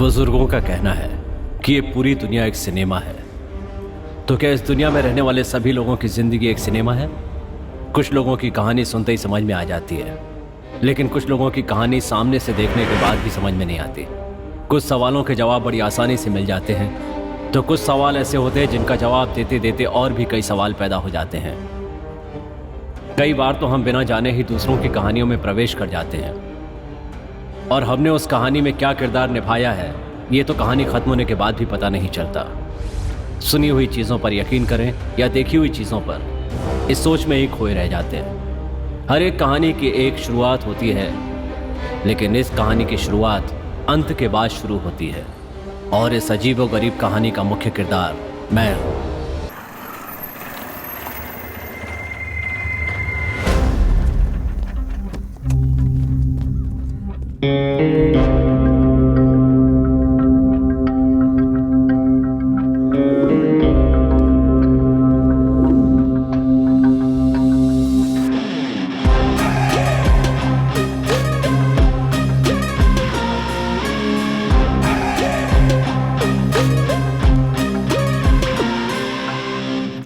बुजुर्गों का कहना है कि ये पूरी दुनिया एक सिनेमा है। तो क्या इस दुनिया में रहने वाले सभी लोगों की जिंदगी एक सिनेमा है? कुछ लोगों की कहानी सुनते ही समझ में आ जाती है, लेकिन कुछ लोगों की कहानी सामने से देखने के बाद भी समझ में नहीं आती। कुछ सवालों के जवाब बड़ी आसानी से मिल जाते हैं, तो कुछ सवाल ऐसे होते हैं जिनका जवाब देते देते और भी कई सवाल पैदा हो जाते हैं। कई बार तो हम बिना जाने ही दूसरों की कहानियों में प्रवेश कर जाते हैं, और हमने उस कहानी में क्या किरदार निभाया है ये तो कहानी खत्म होने के बाद भी पता नहीं चलता। सुनी हुई चीज़ों पर यकीन करें या देखी हुई चीज़ों पर, इस सोच में ही खोए रह जाते हैं। हर एक कहानी की एक शुरुआत होती है, लेकिन इस कहानी की शुरुआत अंत के बाद शुरू होती है, और इस अजीबोगरीब कहानी का मुख्य किरदार मैं हूं।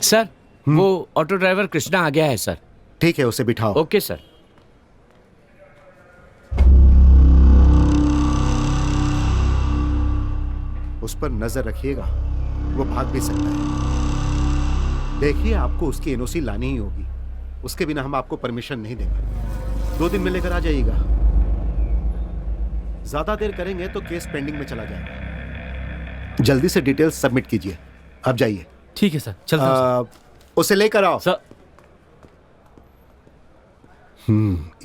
सर, वो ऑटो ड्राइवर कृष्णा आ गया है सर। ठीक है, उसे बिठाओ। Okay sir. उस पर नजर रखिएगा, वो भाग भी सकता है। देखिए, आपको उसकी एनओसी लानी ही होगी, उसके बिना हम आपको परमिशन नहीं देंगे। 2 दिन में लेकर आ जाइएगा। ज्यादा देर करेंगे तो केस पेंडिंग में चला जाएगा। जल्दी से डिटेल्स सबमिट कीजिए। अब जाइए। ठीक है सर, चलता हूं सर। उसे लेकर आओ सर।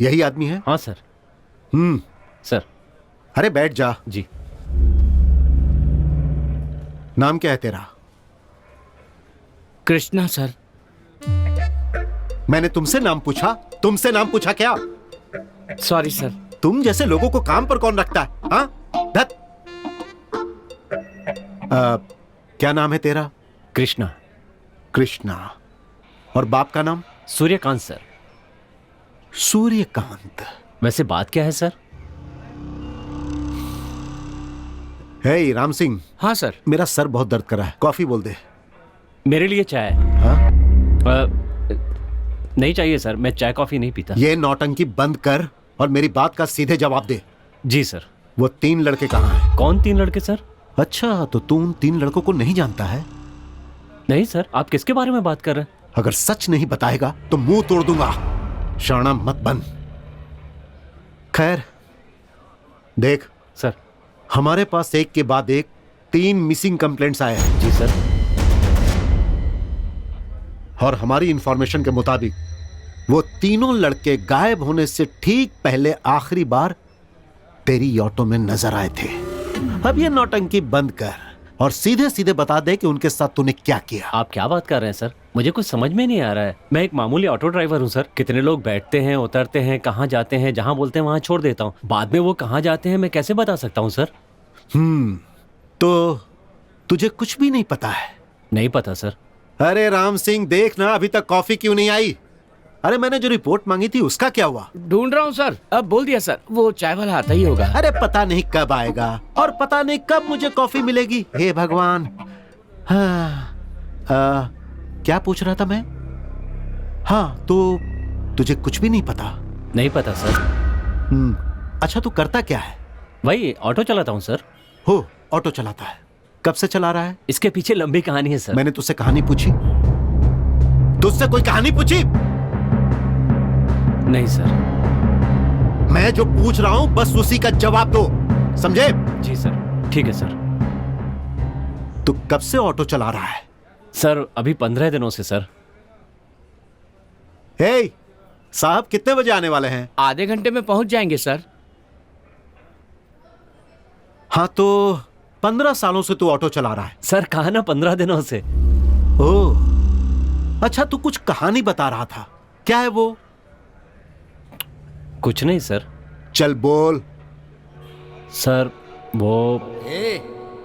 यही आदमी है? हाँ सर। सर। अरे बैठ जा। जी। नाम क्या है तेरा? कृष्णा सर। मैंने तुमसे नाम पूछा? तुमसे नाम पूछा क्या? Sorry sir. तुम जैसे लोगों को काम पर कौन रखता है? हाँ, धत। क्या नाम है तेरा? कृष्णा। कृष्णा। और बाप का नाम? सूर्यकांत सर। सूर्यकांत। वैसे बात क्या है सर? हे राम सिंह। हाँ सर। मेरा सर बहुत दर्द कर रहा है, कॉफी बोल दे। मेरे लिए चाय। हाँ? नहीं चाहिए सर, मैं चाय कॉफी नहीं पीता। ये नौटंकी बंद कर और मेरी बात का सीधे जवाब दे। जी सर। वो 3 लड़के कहाँ हैं? कौन 3 लड़के सर? अच्छा, तो तू उन 3 लड़कों को नहीं जानता है? नहीं सर, आप किसके बारे में बात कर रहे हैं? अगर सच नहीं बताएगा तो मुंह तोड़ दूंगा। शाना मत बन। खैर देख सर, हमारे पास एक के बाद एक 3 मिसिंग कंप्लेंट्स आए हैं। जी सर। और हमारी इंफॉर्मेशन के मुताबिक वो तीनों लड़के गायब होने से ठीक पहले आखिरी बार तेरी ऑटो में नजर आए थे। अब ये नौटंकी बंद कर और सीधे सीधे बता दे कि उनके साथ तूने क्या किया। आप क्या बात कर रहे हैं सर? मुझे कुछ समझ में नहीं आ रहा है। मैं एक मामूली ऑटो ड्राइवर हूँ सर। कितने लोग बैठते हैं, उतरते हैं, कहाँ जाते हैं, जहाँ बोलते हैं वहाँ छोड़ देता हूँ। बाद में वो कहाँ जाते हैं मैं कैसे बता सकता हूँ सर? तो तुझे कुछ भी नहीं पता है? नहीं पता सर। अरे राम सिंह, देख ना, अभी तक कॉफी क्यों नहीं आई? अरे मैंने जो रिपोर्ट मांगी थी उसका क्या हुआ? ढूंढ रहा हूँ सर। अब बोल दिया सर, वो चाय वाला आता ही होगा। अरे पता नहीं कब आएगा और पता नहीं कब मुझे कॉफी मिलेगी। हे भगवान। हाँ, क्या पूछ रहा था मैं? हाँ, तो तुझे कुछ भी नहीं पता? नहीं पता सर। अच्छा, तू करता क्या है? वही ऑटो चलाता हूँ सर। हो, ऑटो चलाता है। कब से चला रहा है? इसके पीछे लंबी कहानी है सर। मैंने तुझसे कहानी पूछी? तुझसे कोई कहानी पूछी? नहीं सर। मैं जो पूछ रहा हूं बस उसी का जवाब दो, समझे? जी सर। ठीक है सर। तू कब से ऑटो चला रहा है? सर अभी 15 दिनों से सर। हे साहब, कितने बजे आने वाले हैं? आधे घंटे में पहुंच जाएंगे सर। हाँ, तो 15 सालों से तू ऑटो चला रहा है? सर कहा ना 15 दिनों से। ओह, अच्छा, तू कुछ कहानी बता रहा था, क्या है वो? कुछ नहीं सर। चल बोल। सर वो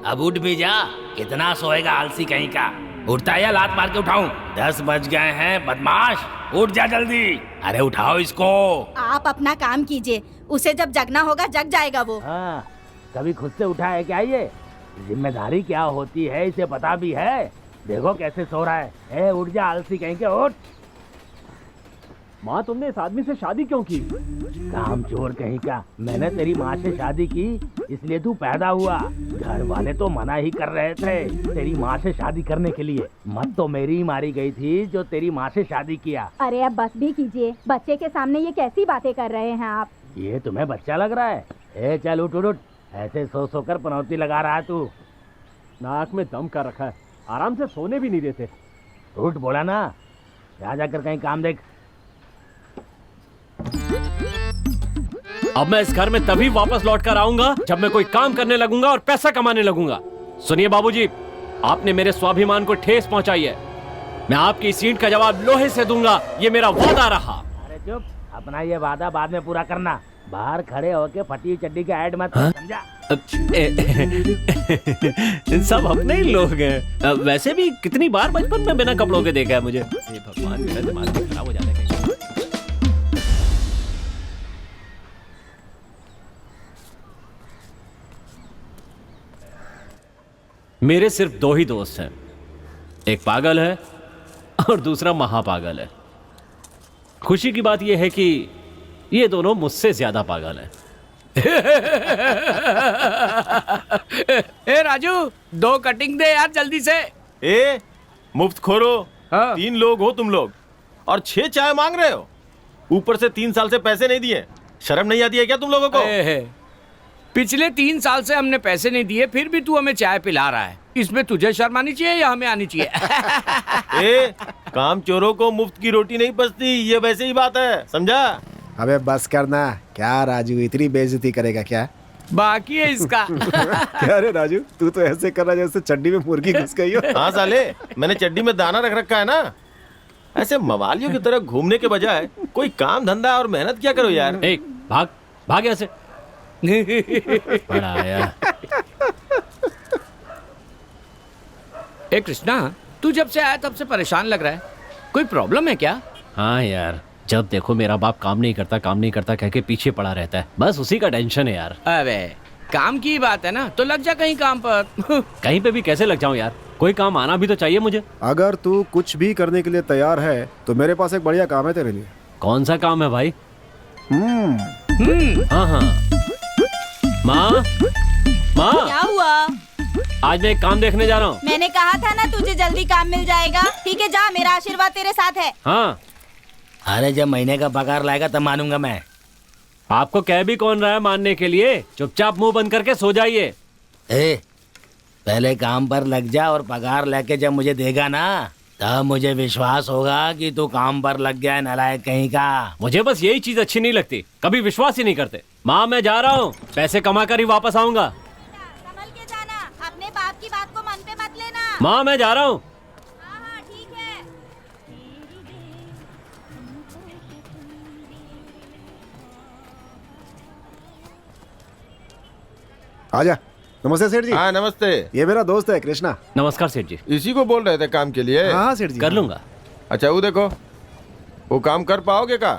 अब उठ भी जा। कितना सोएगा आलसी कहीं का? उठता है या लात मार के उठाऊं? 10 बज गए हैं बदमाश, उठ जा जल्दी। अरे उठाओ इसको। आप अपना काम कीजिए, उसे जब जगना होगा जग जाएगा वो। कभी खुद से उठा है क्या ये? जिम्मेदारी क्या होती है इसे पता भी है? देखो कैसे सो रहा है। ए उठ जा आलसी कहीं के, उठ। माँ तुमने इस आदमी से शादी क्यों की? काम चोर कहीं का। मैंने तेरी माँ से शादी की इसलिए तू पैदा हुआ। घर वाले तो मना ही कर रहे थे तेरी माँ से शादी करने के लिए। मत तो मेरी ही मारी गई थी जो तेरी माँ से शादी किया। अरे अब बस भी कीजिए, बच्चे के सामने ये कैसी बातें कर रहे हैं आप? ये तुम्हें बच्चा लग रहा है? ए चल उठ उठ उठ। ऐसे सो सो कर पनौती लगा रहा है तू। नाक में दम कर रखा है, आराम से सोने भी नहीं देते। उठ बोला ना, जा जाकर कहीं काम देख। अब मैं इस घर में तभी वापस लौट कर आऊंगा जब मैं कोई काम करने लगूंगा और पैसा कमाने लगूंगा। सुनिए बाबूजी, आपने मेरे स्वाभिमान को ठेस पहुंचाई है। मैं आपकी इस ईंट का जवाब लोहे से दूंगा, ये मेरा वादा रहा। अरे चुप, अपना ये वादा बाद में पूरा करना। बाहर खड़े होके फटी हुई चड्डी का ऐड मत, समझा? सब अपने ही लोग हैं। वैसे भी कितनी बार बचपन में बिना कपड़ों के देखा है मुझे। हे भगवान, मेरा दिमाग भी खराब हो जाता है कहीं। मेरे सिर्फ दो ही दोस्त हैं, एक पागल है और दूसरा महापागल है। खुशी की बात यह है कि ये दोनों मुझसे ज्यादा पागल हैं। ए राजू, 2 कटिंग दे यार जल्दी से। ए मुफ्त खोरो। हाँ। 3 लोग हो तुम लोग और 6 चाय मांग रहे हो। ऊपर से 3 साल से पैसे नहीं दिए। शर्म नहीं आती है क्या तुम लोगों को? पिछले 3 साल से हमने पैसे नहीं दिए, फिर भी तू हमें चाय पिला रहा है। इसमें तुझे शर्म आनी चाहिए या हमें आनी चाहिए? ए काम चोरों को मुफ्त की रोटी नहीं पचती, ये वैसे ही बात है, समझा? अबे बस करना। क्या राजू, इतनी बेइज्जती करेगा क्या? बाकी है इसका। क्या रे राजू, तू तो ऐसे कर रहा जैसे चड्डी में मुर्गी घुस गई हो। हाँ साले, मैंने चड्डी में दाना रख रखा है ना। ऐसे मवालियों की तरह घूमने के बजाय कोई काम धंधा और मेहनत क्या करो यार। ए, भाग भाग यहाँ से। बड़ा आया। ए कृष्णा, तू जब से आया तब से परेशान लग रहा है, कोई प्रॉब्लम है क्या? हाँ यार, जब देखो मेरा बाप काम नहीं करता कह के पीछे पड़ा रहता है। बस उसी का टेंशन है यार। अबे काम की बात है ना, तो लग जा कहीं काम पर। कहीं पे भी कैसे लग जाऊं यार, कोई काम आना भी तो चाहिए मुझे। अगर तू कुछ भी करने के लिए तैयार है तो मेरे पास एक बढ़िया काम है तेरे लिए। कौन सा काम है भाई? हाँ हाँ। माँ माँ, क्या हुआ? आज मैं एक काम देखने जा रहा हूँ। मैंने कहा था ना तुझे जल्दी काम मिल जाएगा। ठीक है जा, मेरा आशीर्वाद तेरे साथ है। हाँ, अरे जब महीने का पगार लाएगा तब मानूंगा मैं। आपको कह भी कौन रहा है मानने के लिए? चुपचाप मुंह बंद करके सो जाइए। ए पहले काम पर लग जा और पगार लेके जब मुझे देगा ना, तब मुझे विश्वास होगा कि तू काम पर लग गया है, नालायक कहीं का। मुझे बस यही चीज अच्छी नहीं लगती, कभी विश्वास ही नहीं करते। माँ मैं जा रहा हूँ, पैसे कमा कर ही वापस आऊंगा। संभल के जाना, अपने बाप की बात को मन पे मत लेना। माँ मैं जा रहा हूँ। हाँ हाँ ठीक है। आजा। नमस्ते सेठ जी। हाँ नमस्ते। ये मेरा दोस्त है कृष्णा। नमस्कार सेठ जी। इसी को बोल रहे थे काम के लिए? हाँ सेठ जी, कर लूंगा। अच्छा वो देखो, वो काम कर पाओगे का?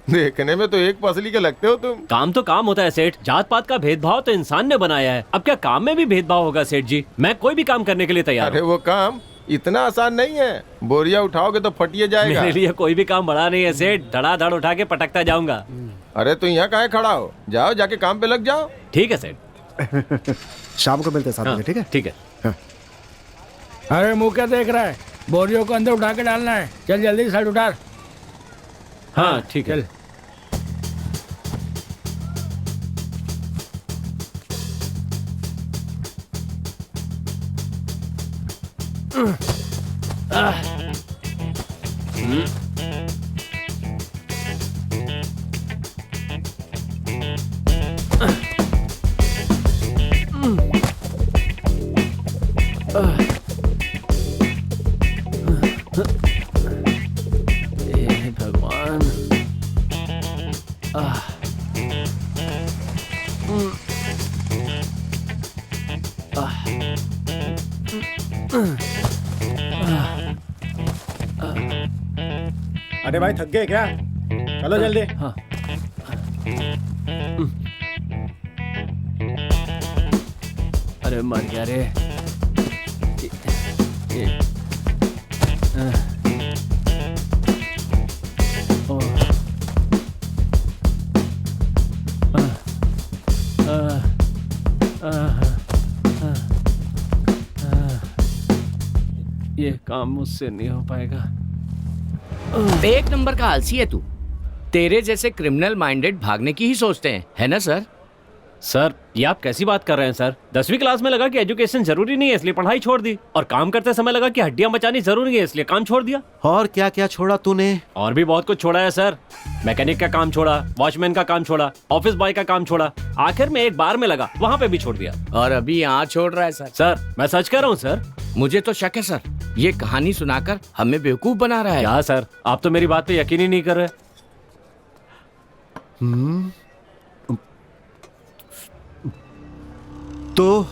देखने में तो एक पसली के लगते हो तुम। काम तो काम होता है सेठ, जात पात का भेदभाव तो इंसान ने बनाया है, अब क्या काम में भी भेदभाव होगा सेठ जी? मैं कोई भी काम करने के लिए तैयार अरे हूँ। वो काम इतना आसान नहीं है, बोरिया उठाओगे तो फटिए जाएगा। मेरे लिए कोई भी काम बड़ा नहीं है सेठ, धड़ाधड़ उठा के पटकता जाऊंगा। अरे तो यहाँ काहे खड़ा हो, जाओ जाके काम पे लग जाओ। ठीक है सेठ। शाम को मिलते हैं 7 हाँ, बजे, ठीक है? ठीक है। अरे मुंह क्या देख रहा है? बोरियों को अंदर उठा के डालना है। चल जल्दी शर्ट उतार। हाँ ठीक है। चल। हे भगवान। अरे भाई थक गए क्या? चलो जल्दी। हाँ। अबे मर गया रे। ये काम मुझसे नहीं हो पाएगा। एक नंबर का आलसी है तू। तेरे जैसे क्रिमिनल माइंडेड भागने की ही सोचते हैं, है ना सर? सर ये आप कैसी बात कर रहे हैं सर? 10वीं क्लास में लगा कि एजुकेशन जरूरी नहीं है इसलिए पढ़ाई छोड़ दी, और काम करते समय लगा कि हड्डियां बचानी जरूरी है इसलिए काम छोड़ दिया। और क्या क्या छोड़ा तूने? और भी बहुत कुछ छोड़ा है सर। मैकेनिक का काम छोड़ा, वॉचमैन का काम छोड़ा, ऑफिस बॉय का काम छोड़ा, आखिर में एक बार में लगा वहाँ पे भी छोड़ दिया। और अभी यहाँ छोड़ रहा है सर? सर मैं सच कह रहा हूँ सर। मुझे तो शक है सर, ये कहानी सुनाकर हमें बेवकूफ बना रहा है। क्या सर, आप तो मेरी बात पे यकीन ही नहीं कर रहे। तो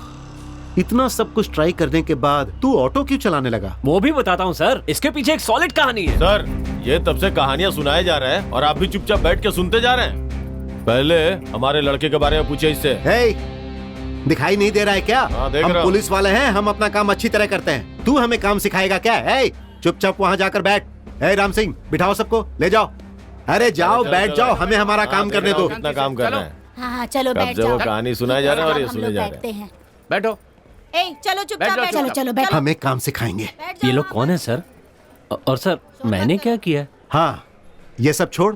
इतना सब कुछ ट्राई करने के बाद तू ऑटो क्यों चलाने लगा? वो भी बताता हूँ सर, इसके पीछे एक सॉलिड कहानी है। सर ये तब से कहानियां सुनाए जा रहे हैं और आप भी चुपचाप बैठ के सुनते जा रहे हैं। पहले हमारे लड़के के बारे में पूछे इससे। हे, दिखाई नहीं दे रहा है क्या? हाँ, देख हम रहा हूं। पुलिस वाले हैं, हम अपना काम अच्छी तरह करते हैं। तू हमें काम सिखाएगा क्या? हे, चुपचाप वहाँ जाकर बैठ। हे राम सिंह, बिठाओ सबको, ले जाओ। अरे जाओ, चलो, बैठ चलो, जाओ, चलो। हमें हमारा हाँ, काम देख करने रहा हूं दो। कितना काम कर रहे हैं। हाँ चलो कब बैठ से जाओ। वो कहानी सुनाए जा रहे हैं और ये हम सुने लोग जा रहे बैठते हैं। हैं। बैठो। ए चलो चुपचाप बैठ जाओ, बैठो। चलो, बैठो। हमें काम सिखाएंगे। बैठ जाओ ये लोग वहाँ कौन है सर? और सर मैंने क्या किया है? हाँ, ये सब छोड़,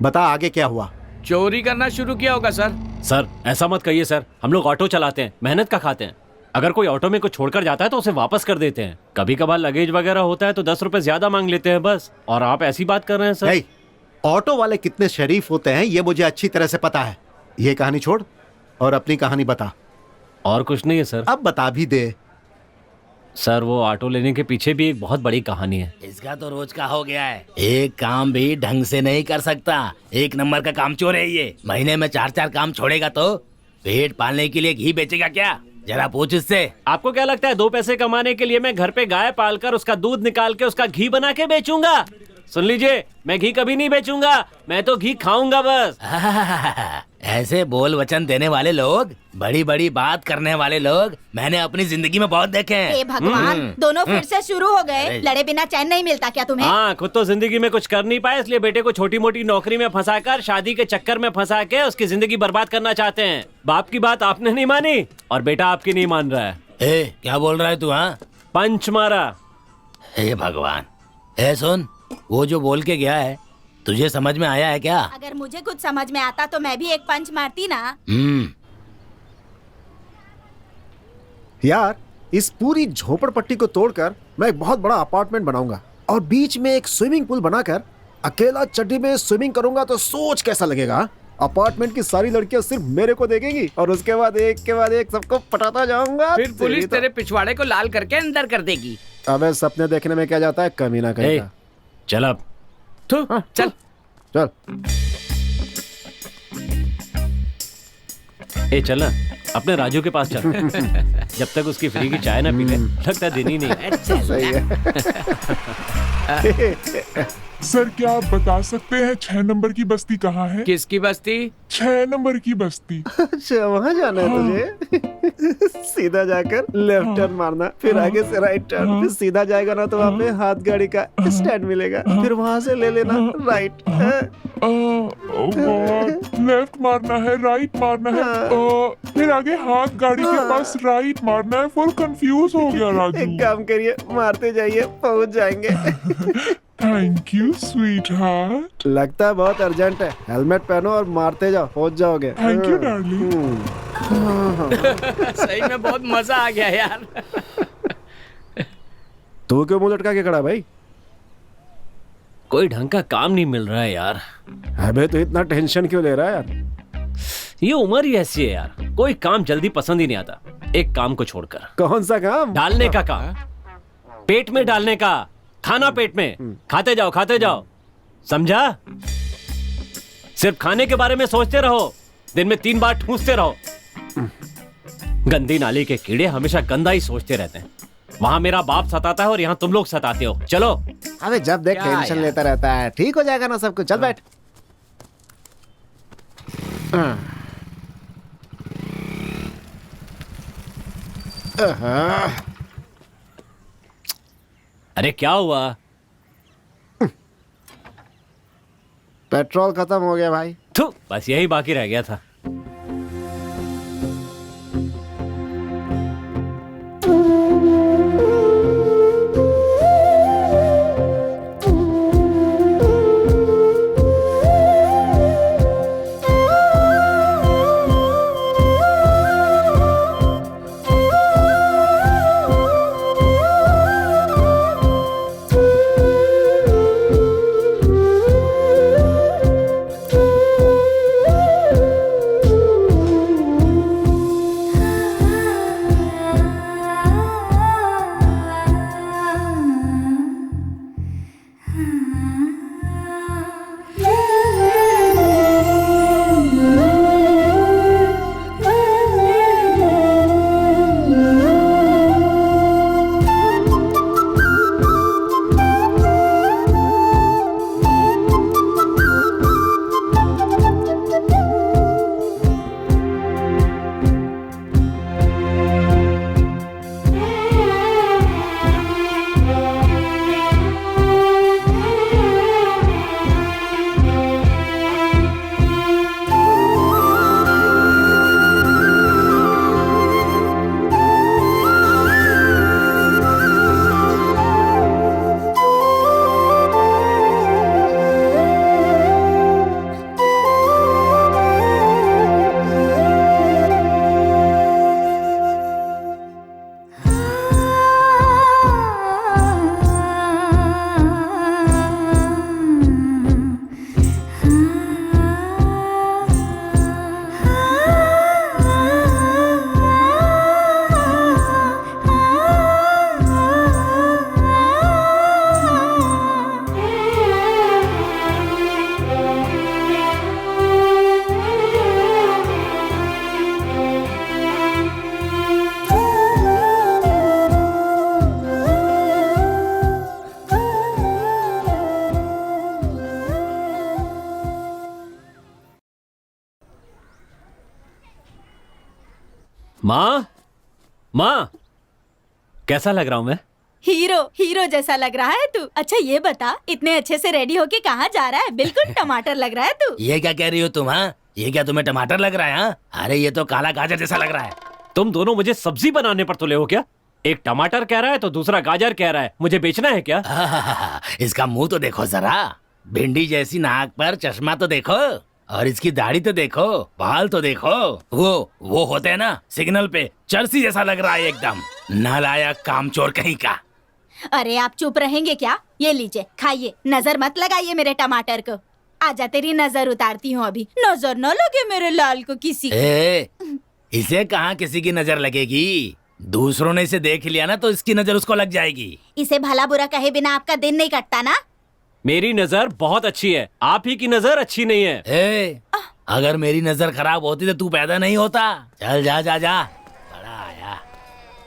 बता आगे क्या हुआ? चोरी करना शुरू किया होगा सर। सर ऐसा मत कहिए सर, हम लोग ऑटो चलाते हैं, मेहनत का खाते हैं। अगर कोई ऑटो में कुछ छोड़कर जाता है तो उसे वापस कर देते हैं। कभी कभार लगेज वगैरह होता है तो 10 रुपए ज्यादा मांग लेते हैं बस। और आप ऐसी बात कर रहे हैं सर? हे, ऑटो वाले कितने शरीफ होते हैं ये मुझे अच्छी तरह से पता है। ये कहानी छोड़ और अपनी कहानी बता। और कुछ नहीं है सर। अब बता भी दे। सर वो ऑटो लेने के पीछे भी एक बहुत बड़ी कहानी है। इसका तो रोज का हो गया है, एक काम भी ढंग से नहीं कर सकता। एक नंबर का काम चोर है ये। महीने में 4-4 काम छोड़ेगा तो पेट पालने के लिए घी बेचेगा क्या? जरा पूछ इससे। आपको क्या लगता है 2 पैसे कमाने के लिए मैं घर पे गाय पालकर उसका दूध निकाल के उसका घी बना के बेचूंगा? सुन लीजिए, मैं घी कभी नहीं बेचूंगा, मैं तो घी खाऊंगा बस। ऐसे बोल वचन देने वाले लोग, बड़ी बड़ी बात करने वाले लोग मैंने अपनी जिंदगी में बहुत देखे हैं। हे भगवान, दोनों फिर से शुरू हो गए। अरे। लड़े बिना चैन नहीं मिलता क्या तुम्हें? हाँ, खुद तो जिंदगी में कुछ कर नहीं पाए इसलिए बेटे को छोटी मोटी नौकरी में फंसाकर शादी के चक्कर में फंसा के उसकी जिंदगी बर्बाद करना चाहते हैं। बाप की बात आपने नहीं मानी और बेटा आपकी नहीं मान रहा है। क्या बोल रहा है तू? हाँ, पंच मारा। हे भगवान। सुन, वो जो बोल के गया है तुझे समझ में आया है क्या? अगर मुझे कुछ समझ में आता तो मैं भी एक पंच मारती ना। यार, इस पूरी झोपड़पट्टी को तोड़कर मैं एक बहुत बड़ा अपार्टमेंट बनाऊंगा और बीच में एक स्विमिंग पूल बनाकर अकेला चड्डी में स्विमिंग करूंगा तो सोच कैसा लगेगा? अपार्टमेंट की सारी लड़कियां सिर्फ मेरे को देखेंगी और उसके बाद एक के बाद एक सबको पटाता जाऊंगा। फिर पुलिस तेरे पिछवाड़े को लाल करके अंदर कर देगी। अबे सपने देखने में क्या जाता है, कमी ना करेगा। चल अब चल चल। चल ना अपने राजू के पास चल। जब तक उसकी फ्री की चाय ना पी ले लगता दिन ही नहीं। सही है। सर क्या आप बता सकते हैं 6 नंबर की बस्ती कहाँ है? किसकी बस्ती? 6 नंबर की बस्ती। अच्छा, वहाँ जाना है तुझे? सीधा जाकर लेफ्ट टर्न मारना, फिर आगे से राइट टर्न, फिर सीधा जाएगा ना तो वहाँ पे हाथ गाड़ी का स्टैंड मिलेगा, फिर वहाँ से ले लेना राइट। लेफ्ट मारना है, राइट मारना है, फिर आगे हाथ गाड़ी के पास राइट मारना है। फुल कंफ्यूज हो गया राजू। एक काम करिए, मारते जाइए, पहुँच जाएंगे। Thank you sweet heart. लगता है बहुत अर्जेंट है, हेलमेट पहनो और मारते जाओ, पहुँच जाओगे। Thank you darling. सही में बहुत मजा आ गया यार। तू क्यों मुंह लटका के खड़ा भाई? कोई ढंग का काम नहीं मिल रहा है यार। अबे तो इतना टेंशन क्यों ले रहा है यार? ये उम्र ही ऐसी है यार, कोई काम जल्दी पसंद ही नहीं आता। एक काम को छोड़कर। कौन सा काम? डालने का काम, पेट में डालने का। खाना पेट में, खाते जाओ खाते जाओ, समझा? सिर्फ खाने के बारे में सोचते रहो, दिन में 3 बार ठूंसते रहो। गंदी नाली के कीड़े हमेशा गंदा ही सोचते रहते हैं। वहां मेरा बाप सताता है और यहाँ तुम लोग सताते हो। चलो। अबे जब देख टेंशन लेता रहता है, ठीक हो जाएगा ना सब कुछ। चल बैठ। अरे क्या हुआ? पेट्रोल खत्म हो गया भाई। थू, बस यही बाकी रह गया था। माँ, माँ, कैसा लग रहा हूँ मैं? हीरो हीरो जैसा लग रहा है तू। अच्छा ये बता, इतने अच्छे से रेडी होके कहाँ जा रहा है? बिल्कुल टमाटर लग रहा है तू। ये क्या कह रही हो तुम? हाँ, ये क्या तुम्हें टमाटर लग रहा है? हाँ, अरे ये तो काला गाजर जैसा लग रहा है। तुम दोनों मुझे सब्जी बनाने पर तुले हो क्या? एक टमाटर कह रहा है तो दूसरा गाजर कह रहा है। मुझे बेचना है क्या? इसका मुंह तो देखो जरा, भिंडी जैसी नाक पर चश्मा तो देखो, और इसकी दाढ़ी तो देखो, बाल तो देखो। वो होते हैं ना सिग्नल पे, चर्सी जैसा लग रहा है एकदम। नालायक कामचोर कहीं का। अरे आप चुप रहेंगे क्या? ये लीजिए खाइए, नजर मत लगाइए मेरे टमाटर को। आजा तेरी नजर उतारती हूँ अभी। नजर न लगे मेरे लाल को किसी की। इसे कहाँ किसी की नजर लगेगी? दूसरों ने इसे देख लिया ना तो इसकी नजर उसको लग जाएगी। इसे भला बुरा कहे बिना आपका दिन नहीं कटता ना? मेरी नजर बहुत अच्छी है, आप ही की नजर अच्छी नहीं है। अगर मेरी नजर खराब होती तो तू पैदा नहीं होता। चल जा जा जा, बड़ा आया।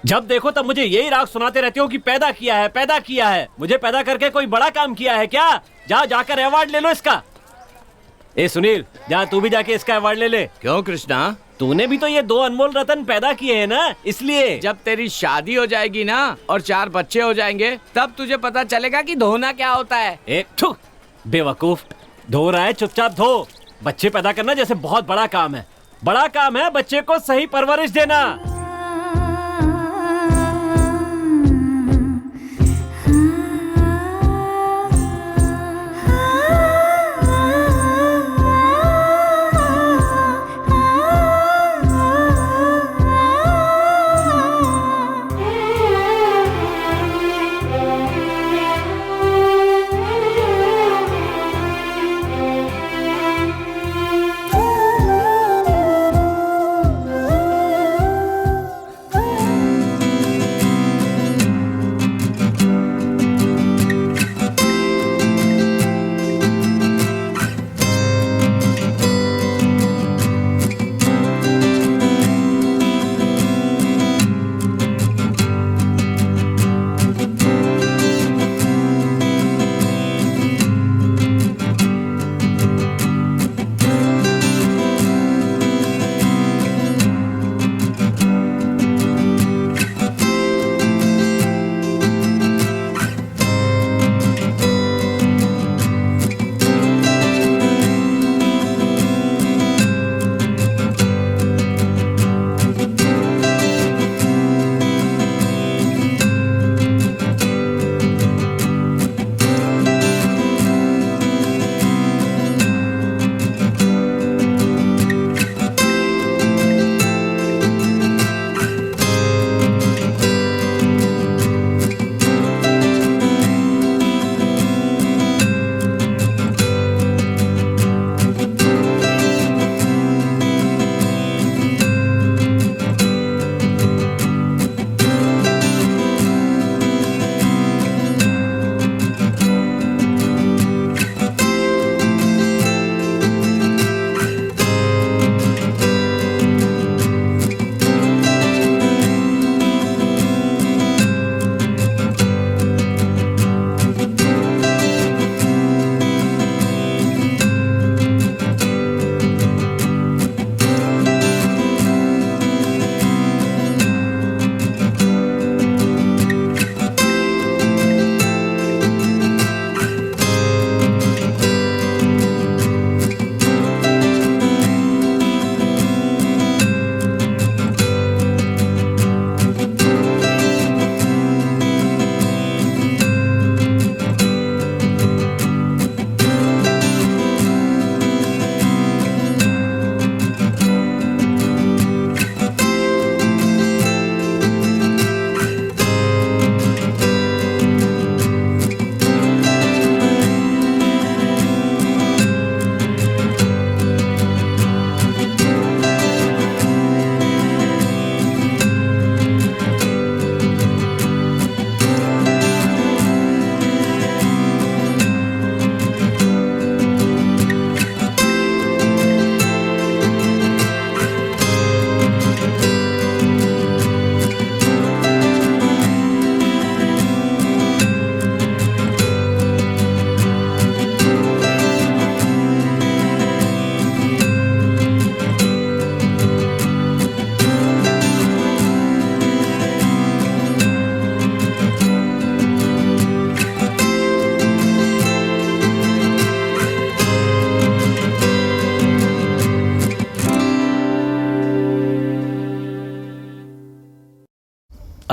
जब देखो तब मुझे यही राग सुनाते रहते हो कि पैदा किया है, पैदा किया है। मुझे पैदा करके कोई बड़ा काम किया है क्या? जाकर अवार्ड ले लो इसका। ए सुनील, जा तू भी जाके इसका अवार्ड ले ले। क्यों कृष्णा? तूने भी तो ये 2 अनमोल रतन पैदा किए हैं ना, इसलिए। जब तेरी शादी हो जाएगी ना और 4 बच्चे हो जाएंगे, तब तुझे पता चलेगा कि धोना क्या होता है। बेवकूफ, धो रहा है चुपचाप धो। बच्चे पैदा करना जैसे बहुत बड़ा काम है। बड़ा काम है बच्चे को सही परवरिश देना।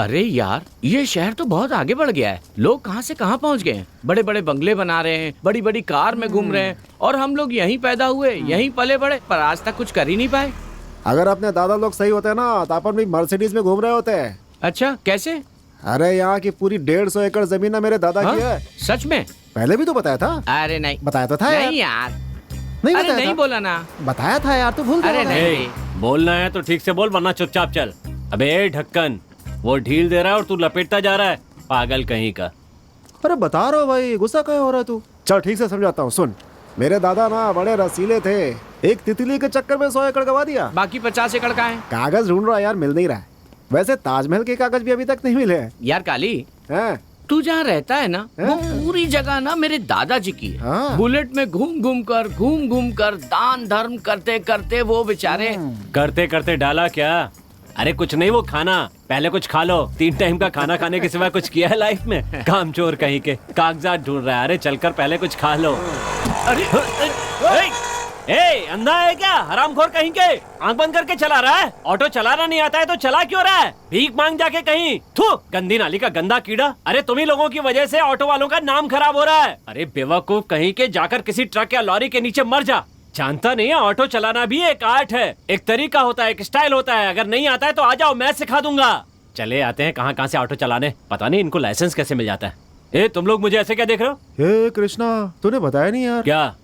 अरे यार, ये शहर तो बहुत आगे बढ़ गया है। लोग कहाँ से कहाँ पहुँच गए हैं। बड़े बड़े बंगले बना रहे हैं, बड़ी बड़ी कार में घूम रहे हैं, और हम लोग यहीं पैदा हुए, यहीं पले बड़े, पर आज तक कुछ कर ही नहीं पाए। अगर अपने दादा लोग सही होते ना तो अपन भी मर्सिडीज में घूम रहे होते हैं। अच्छा, कैसे? अरे यहाँ की पूरी 150 एकड़ जमीन ना मेरे दादा की है। सच में? पहले भी तो बताया था। अरे नहीं, बताया तो था नहीं यार, नहीं अरे बताया नहीं था? बोला ना। बताया था यार, तू भूल गया अरे होगा। नहीं, बोलना है तो ठीक से बोल, वरना चुपचाप चल। अबे ए ढक्कन, वो ढील दे रहा है और तू लपेटता जा रहा है, पागल कहीं का। अरे बता रहा हूँ भाई, गुस्सा क्यों हो रहा है तू? चल ठीक से समझाता हूँ, सुन। मेरे दादा ना बड़े रसीले थे, एक तितली के चक्कर में 100 एकड़ गवा दिया। बाकी 50 एकड़ का है। कागज ढूंढ रहा है यार, मिल नहीं रहा है। वैसे ताजमहल के कागज भी अभी तक नहीं मिले हैं। यार काली, हैं? तू जहाँ रहता है ना, वो पूरी जगह ना मेरे दादाजी की है। हाँ। बुलेट में घूम घूम कर दान धर्म करते करते वो बेचारे। करते करते डाला क्या? अरे कुछ नहीं, वो खाना पहले कुछ खा लो। 3 टाइम का खाना खाने के सिवा कुछ किया है लाइफ में? काम चोर कहीं के, कागजात ढूंढ रहा है। अरे चलकर पहले कुछ खा लो। अरे ए, अंधा है क्या? हरामखोर कहीं के, आंख बंद करके चला रहा है। ऑटो चलाना नहीं आता है तो चला क्यों रहा है? भीख मांग जाके कहीं। थू, गंदी नाली का गंदा कीड़ा। अरे तुम्ही लोगों की वजह से ऑटो वालों का नाम खराब हो रहा है। अरे बेवकूफ कहीं के, जाकर किसी ट्रक या लॉरी के नीचे मर जा। जानता नहीं है, ऑटो चलाना भी एक आर्ट है, एक तरीका होता है, एक स्टाइल होता है। अगर नहीं आता है तो आ जाओ, मैं सिखा दूंगा। चले आते हैं कहाँ कहाँ से ऑटो चलाने, पता नहीं इनको लाइसेंस कैसे मिल जाता है। ए, तुम लोग मुझे ऐसे क्या देख रहे हो? हे कृष्णा, तूने बताया नहीं यार क्या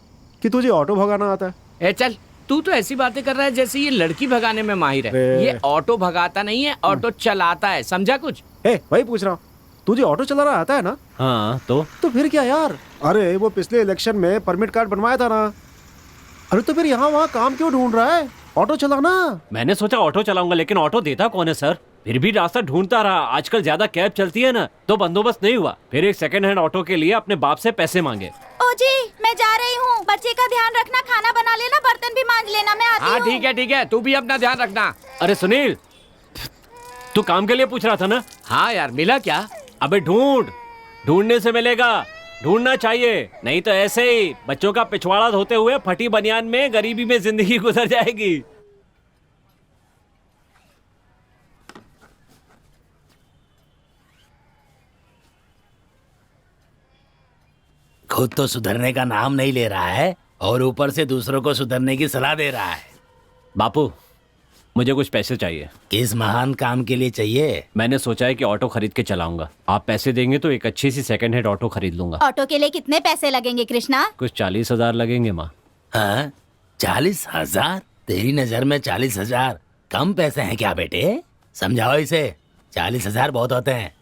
कि तुझे ऑटो भगाना आता है। ए चल, तू तो ऐसी बातें कर रहा है जैसे ये लड़की भगाने में माहिर है। अरे। ये ऑटो भगाता नहीं है, ऑटो चलाता है, समझा कुछ? वही पूछ रहा हूँ, तुझे ऑटो चलाना आता है ना? हाँ तो फिर क्या यार? अरे वो पिछले इलेक्शन में परमिट कार्ड बनवाया था ना। अरे तो फिर यहाँ वहाँ काम क्यों ढूंढ रहा है? ऑटो चलाना। मैंने सोचा ऑटो चलाऊंगा, लेकिन ऑटो देता कौन है सर? फिर भी रास्ता ढूंढता रहा। आजकल ज्यादा कैब चलती है ना, तो बंदोबस्त नहीं हुआ। फिर एक सेकंड हैंड ऑटो के लिए अपने बाप से पैसे मांगे। ओ जी, मैं जा रही हूँ। बच्चे का ध्यान रखना, खाना बना लेना, बर्तन भी मांज लेना, मैं आती हाँ हूँ। ठीक है, तू भी अपना ध्यान रखना। अरे सुनील, तू काम के लिए पूछ रहा था ना? हाँ यार, मिला क्या? अबे ढूंढने से मिलेगा, ढूंढना चाहिए। नहीं तो ऐसे ही बच्चों का पिछवाड़ा धोते हुए फटी बनियान में गरीबी में जिंदगी गुजर जाएगी। खुद तो सुधरने का नाम नहीं ले रहा है और ऊपर से दूसरों को सुधरने की सलाह दे रहा है। बापू, मुझे कुछ पैसे चाहिए। किस महान काम के लिए चाहिए? मैंने सोचा है कि ऑटो खरीद के चलाऊंगा। आप पैसे देंगे तो एक अच्छी सी सेकंड हैंड ऑटो खरीद लूंगा। ऑटो के लिए कितने पैसे लगेंगे कृष्णा? कुछ 40,000 लगेंगे माँ। हाँ, 40,000? तेरी नजर में 40,000 कम पैसे हैं क्या बेटे? समझाओ इसे, 40,000 बहुत होते हैं।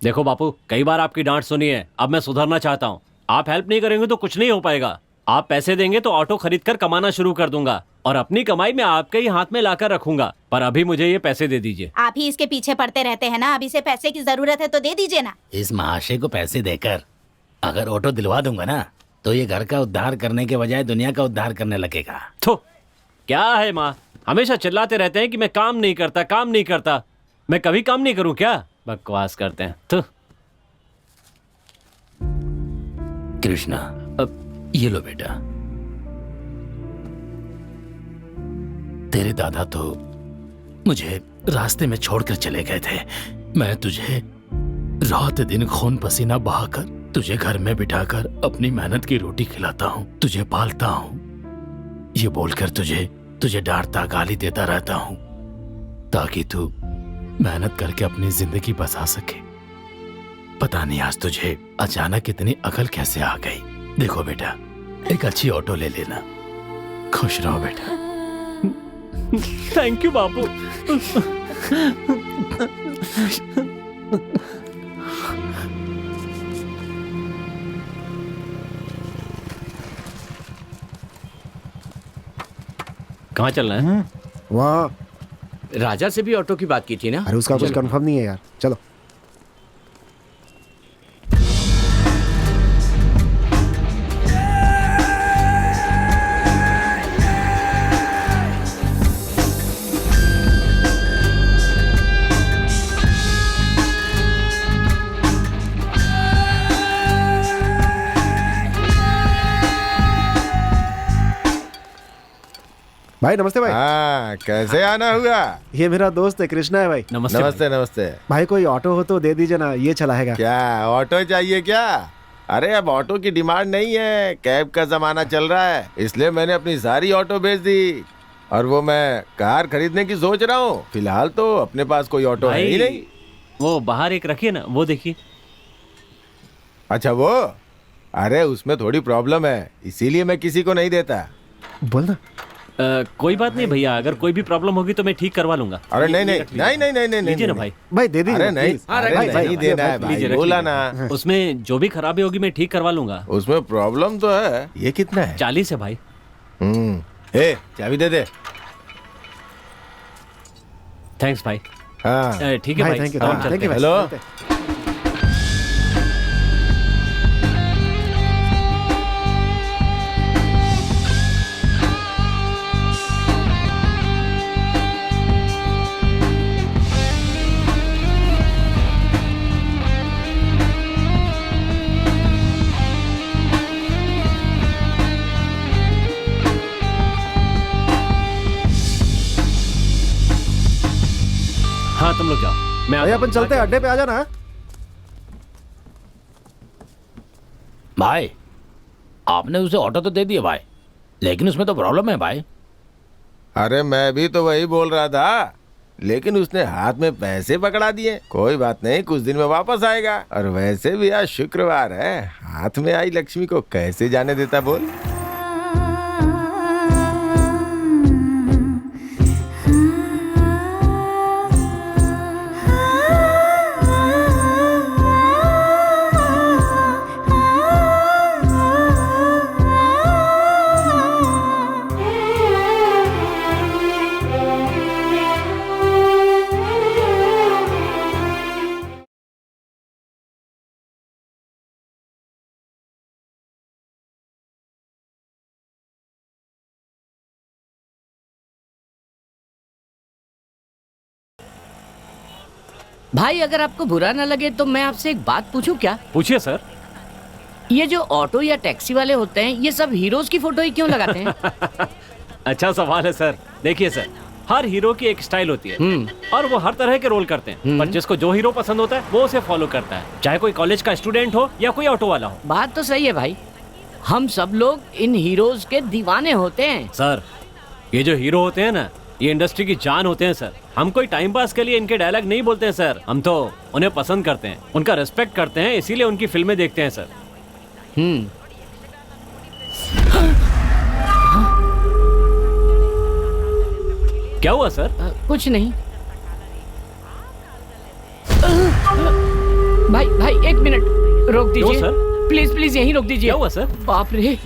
देखो बापू, कई बार आपकी डांट सुनी है, अब मैं सुधरना चाहता हूँ। आप हेल्प नहीं करेंगे तो कुछ नहीं हो पाएगा। आप पैसे देंगे तो ऑटो खरीद कर कमाना शुरू कर दूंगा और अपनी कमाई में आपके ही हाथ में लाकर रखूंगा। पर अभी मुझे ये पैसे दे दीजिए। आप ही इसके पीछे पड़ते रहते हैं ना, अभी से पैसे की जरूरत है तो दे दीजिए ना। इस महाशय को पैसे देकर अगर ऑटो दिलवा दूंगा ना, तो ये घर का उद्धार करने के बजाय दुनिया का उद्धार करने लगेगा। तो क्या है माँ, हमेशा चिल्लाते रहते हैं कि मैं काम नहीं करता। मैं कभी काम नहीं करूँ क्या? बकवास करते हैं। तो कृष्णा, अब ये लो बेटा। तेरे दादा तो मुझे रास्ते में छोड़कर चले गए थे। मैं तुझे रात दिन खून पसीना बहाकर तुझे घर में बिठाकर अपनी मेहनत की रोटी खिलाता हूँ, तुझे पालता हूँ। ये बोलकर तुझे डांटता गाली देता रहता हूँ ताकि तू मेहनत करके अपनी जिंदगी बसा सके। पता नहीं आज तुझे अचानक इतनी अकल कैसे आ गई। देखो बेटा, एक अच्छी ऑटो ले लेना। खुश रहो बेटा। थैंक यू बापू। कहाँ चल रहे हैं? वहाँ। राजा से भी ऑटो की बात की थी ना? अरे उसका कुछ कंफर्म नहीं है यार, चलो। भाई नमस्ते भाई। हाँ, कैसे आना हुआ? ये मेरा दोस्त है, कृष्णा है भाई। नमस्ते नमस्ते नमस्ते। भाई कोई ऑटो हो तो दे दीजिए ना, ये चलाएगा। क्या ऑटो चाहिए क्या? अरे अब ऑटो की डिमांड नहीं है, कैब का जमाना चल रहा है, इसलिए मैंने अपनी सारी ऑटो बेच दी और वो मैं कार खरीदने की सोच रहा हूँ। फिलहाल तो अपने पास कोई ऑटो है ही नहीं। वो बाहर एक रखिए ना, वो देखिए। अच्छा वो, अरे उसमें थोड़ी प्रॉब्लम है, इसीलिए मैं किसी को नहीं देता। बोल ना। कोई बात नहीं भैया, अगर कोई भी प्रॉब्लम होगी तो मैं ठीक करवा लूंगा। अरे नहीं नहीं नहीं नहीं नहीं नहीं लीजिए ना नहीं। भाई। भाई दे दीजिए। अरे नहीं, please। अरे नहीं देना है भाई, बोला ना। उसमें जो भी खराबी होगी मैं ठीक करवा लूंगा। उसमें प्रॉब्लम तो है। ये कितना है? 40 है भाई। ए चाबी दे दे। थैंक्स भाई। हाँ ठीक है भाई, थैंक यू, हम चलते थैंक यू हैं। भाई। हेलो। हाँ तुम लोग जाओ, मैं भाई अपन चलते हैं, अड्डे पे आ जाना। भाई आपने उसे ऑटो तो दे दिया भाई, लेकिन उसमें तो प्रॉब्लम है भाई। अरे मैं भी तो वही बोल रहा था, लेकिन उसने हाथ में पैसे पकड़ा दिए। कोई बात नहीं, कुछ दिन में वापस आएगा। और वैसे भी आज शुक्रवार है, हाथ में आई लक्ष्मी को कैसे जाने देता बोल। भाई अगर आपको बुरा ना लगे तो मैं आपसे एक बात पूछूं क्या? पूछिए सर। ये जो ऑटो या टैक्सी वाले होते हैं, ये सब हीरोज की फोटो ही क्यों लगाते हैं? अच्छा सवाल है सर। देखिए सर, हर हीरो की एक स्टाइल होती है और वो हर तरह के रोल करते हैं, पर जिसको जो हीरो पसंद होता है वो उसे फॉलो करता है, चाहे कोई कॉलेज का स्टूडेंट हो या कोई ऑटो वाला हो। बात तो सही है भाई, हम सब लोग इन हीरोज के दीवाने होते हैं। सर ये जो हीरो होते हैं ना, ये इंडस्ट्री की जान होते हैं सर। हम कोई टाइम पास के लिए इनके डायलॉग नहीं बोलते हैं सर, हम तो उन्हें पसंद करते हैं, उनका रिस्पेक्ट करते हैं, इसीलिए उनकी फिल्में देखते हैं सर। क्या हुआ सर? कुछ नहीं। भाई भाई एक मिनट रोक दीजिए। क्यों सर? प्लीज प्लीज यहीं रोक दीजिए। क्या हुआ सर? बाप रे।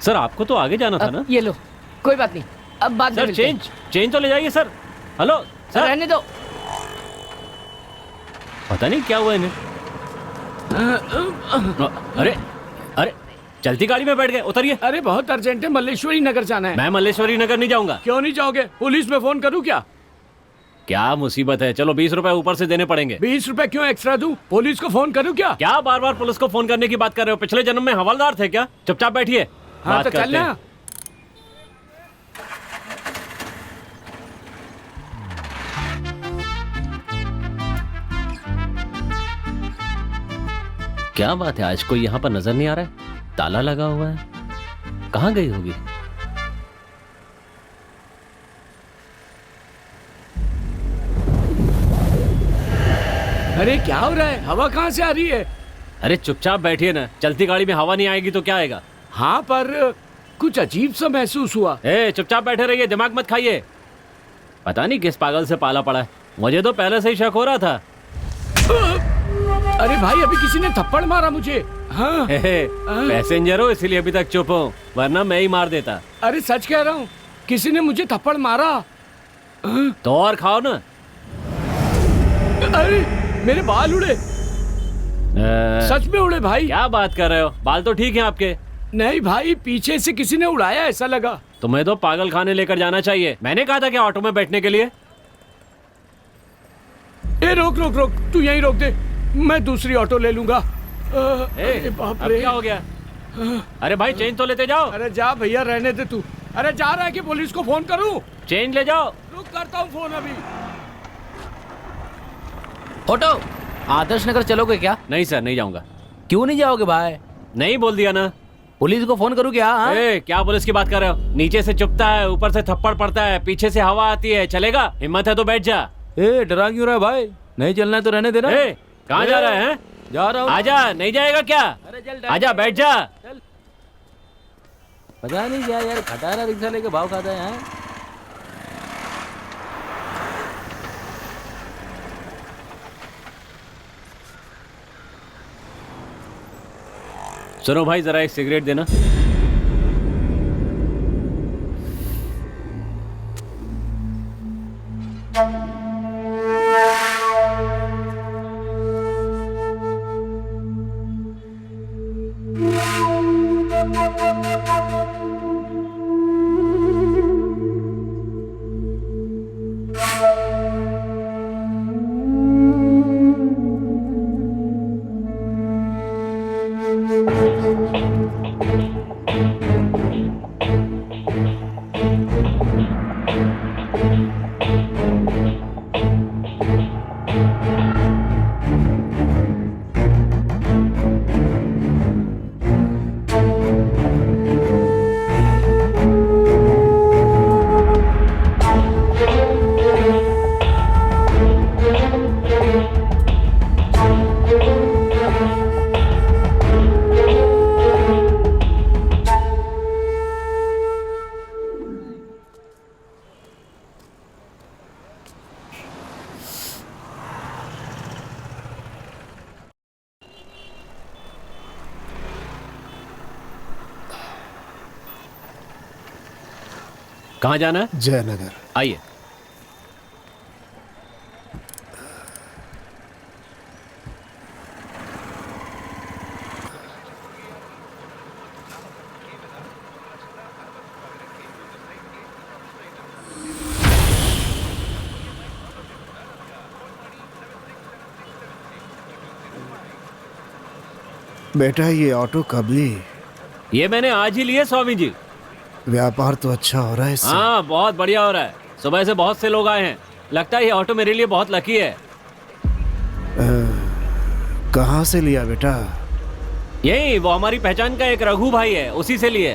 सर आपको तो आगे जाना था ना। ये लो, कोई बात नहीं, अब बाद में सर मिलते हैं। चेंज तो ले जाइए सर। Hello sir. रहने दो। पता नहीं क्या हुआ इन्हें। अरे अरे चलती गाड़ी में बैठ गए, उतरिए। अरे बहुत अर्जेंट है, मल्लेश्वरी नगर जाना है। मैं मल्लेश्वरी नगर नहीं जाऊंगा। क्यों नहीं जाओगे? पुलिस में फोन करूं क्या? क्या मुसीबत है? चलो 20 रुपए ऊपर से देने पड़ेंगे। 20 रुपए क्यों एक्स्ट्रा दूं? पुलिस को फोन करूं क्या? क्या बार बार पुलिस को फोन करने की बात कर रहे हो? पिछले जन्म में हवलदार थे क्या? चुपचाप बैठिए। हाँ बात तो करते चलना। हैं। क्या बात है, आज कोई यहाँ पर नजर नहीं आ रहा है? ताला लगा हुआ है, कहाँ गई होगी? अरे क्या हो रहा है? हवा कहाँ से आ रही है? अरे चुपचाप बैठिए ना, चलती गाड़ी में हवा नहीं आएगी तो क्या आएगा? हाँ पर कुछ अजीब सा महसूस हुआ। ए चुपचाप बैठे रहिए, दिमाग मत खाइए। पता नहीं किस पागल से पाला पड़ा है, मुझे तो पहले से ही शक हो रहा था। अरे भाई अभी किसी ने थप्पड़ मारा मुझे। हाँ। पैसेंजर हो इसलिए अभी तक चुप हो, वरना मैं ही मार देता। अरे सच कह रहा हूँ, किसी ने मुझे थप्पड़ मारा। तो और खाओ ना। अरे मेरे बाल उड़े। सच में उड़े भाई। क्या बात कर रहे हो? बाल तो ठीक हैं आपके। नहीं भाई, पीछे से किसी ने उड़ाया ऐसा लगा। तुम्हें तो पागल खाने लेकर जाना चाहिए। मैंने कहा था क्या ऑटो में बैठने के लिए? ए रोक रोक रोक, तू यहीं रोक दे, मैं दूसरी ऑटो ले लूंगा। अरे बाप अब रे। क्या हो गया? अरे भाई चेंज तो लेते जाओ। अरे जा भैया, रहने दे तू। अरे जा रहा है कि पुलिस को फोन करूं? चेंज ले जाओ। रुक, करता हूं फोन अभी। ऑटो, आदर्श नगर चलोगे क्या? नहीं सर, नहीं जाऊंगा। क्यों नहीं जाओगे भाई? नहीं बोल दिया ना। पुलिस को फोन करूं क्या? हाँ? क्या पुलिस की बात कर रहे हो? नीचे से चुपता है, ऊपर से थप्पड़ पड़ता है, पीछे से हवा आती है। चलेगा? हिम्मत है तो बैठ जा। डरा क्यों रहा है भाई? नहीं चलना है तो रहने देना। कहाँ जा रहा है? जा रहा हूँ। आजा, नहीं जाएगा क्या? अरे चल, आजा, बैठ जा। चल। पता नहीं क्या यार, खटारा रिक्शा लेके भाव खाता है यहाँ। सुनो भाई, जरा एक सिगरेट देना। कहाँ जाना है? जयनगर। आइए। बेटा ये ऑटो कब ली? ये मैंने आज ही लिए स्वामी जी। व्यापार तो अच्छा हो रहा है इससे। हाँ, बहुत बढ़िया हो रहा है। सुबह से बहुत से लोग आए हैं। लगता है ये ऑटो मेरे लिए बहुत लकी है। कहाँ से लिया बेटा? यही, वो हमारी पहचान का एक रघु भाई है, उसी से लिए।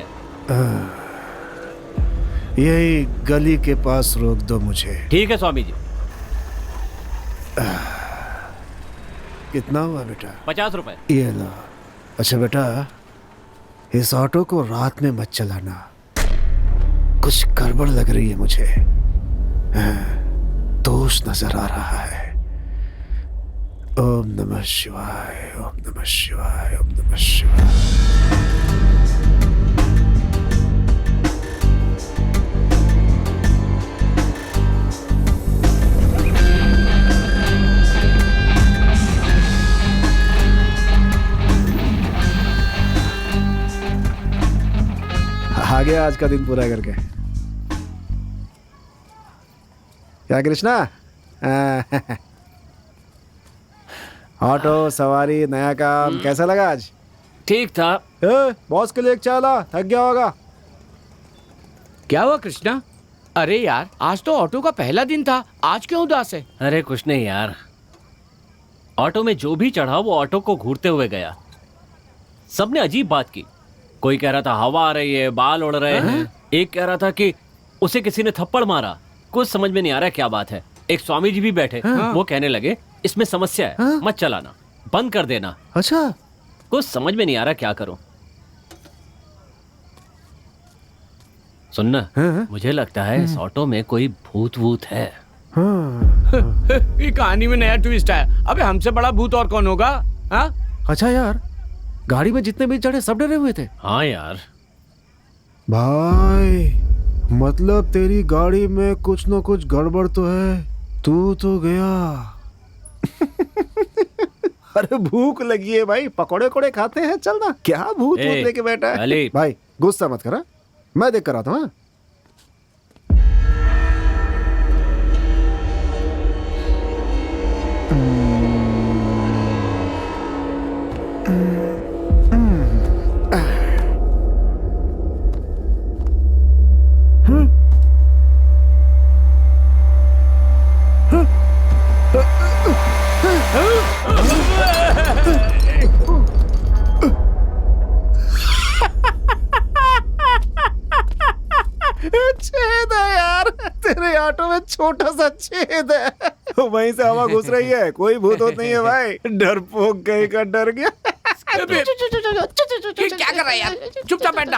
यही गली के पास रोक दो मुझे। ठीक है स्वामी जी। कितना हुआ बेटा? 50 रुपए। ये लो। अच्छा बेटा, इस ऑटो को रात में मत चलाना, कुछ गड़बड़ लग रही है मुझे। दोष नजर आ रहा है। ओम नमः शिवाय, ओम नमः शिवाय, ओम नमः शिवाय। आ गया आज का दिन पूरा करके। क्या कृष्णा? ऑटो सवारी नया काम कैसा लगा आज? ठीक था। बॉस के लिए एक चाय ला, थक गया होगा। क्या हुआ कृष्णा? अरे यार, आज तो ऑटो का पहला दिन था, आज क्यों उदास है? अरे कुछ नहीं यार, ऑटो में जो भी चढ़ा वो ऑटो को घूरते हुए गया। सबने अजीब बात की। कोई कह रहा था हवा आ रही है, बाल उड़ रहे हैं। एक कह रहा था कि उसे किसी ने थप्पड़ मारा। कुछ समझ में नहीं आ रहा क्या बात है। एक स्वामी जी भी बैठे, वो कहने लगे इसमें समस्या है, मत चलाना, बंद कर देना। अच्छा, कुछ समझ में नहीं आ रहा क्या करूं। सुनना, मुझे लगता है इस ऑटो में कोई भूत वूत है। ये कहानी में नया ट्विस्ट है। अबे हमसे बड़ा भूत और कौन होगा? हाँ? अच्छा यार, गाड़ी में जितने भी चढ़े सब डरे हुए थे। हाँ यार। भाई मतलब तेरी गाड़ी में कुछ न कुछ गड़बड़ तो है। तू तो गया। अरे भूख लगी है भाई, पकोड़े कोड़े खाते हैं, चल ना। क्या भूत भूत लेके बैठा है? भाई गुस्सा मत करा, मैं देख कर आता हूँ। मेरे ऑटो में छोटा सा छेद है, वहीं से हवा घुस रही है। कोई भूत होत नहीं है भाई, डरपोक कहीं का डर गया। ये क्या कर रहा है यार? चुपचाप बैठना।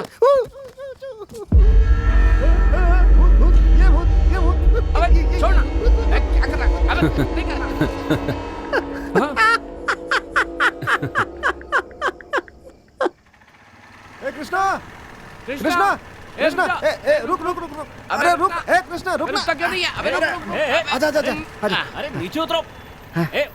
अबे छोड़ ना। क्या कर रहा है? अबे नहीं कर रहा। कृष्णा कृष्णा कृष्णा, रुक रुक रुक रुक, अरे रुक, कृष्णा रुक ना। क्यों नहीं है? अबे रुक। आजा आजा आजा। अरे नीचे उतरो,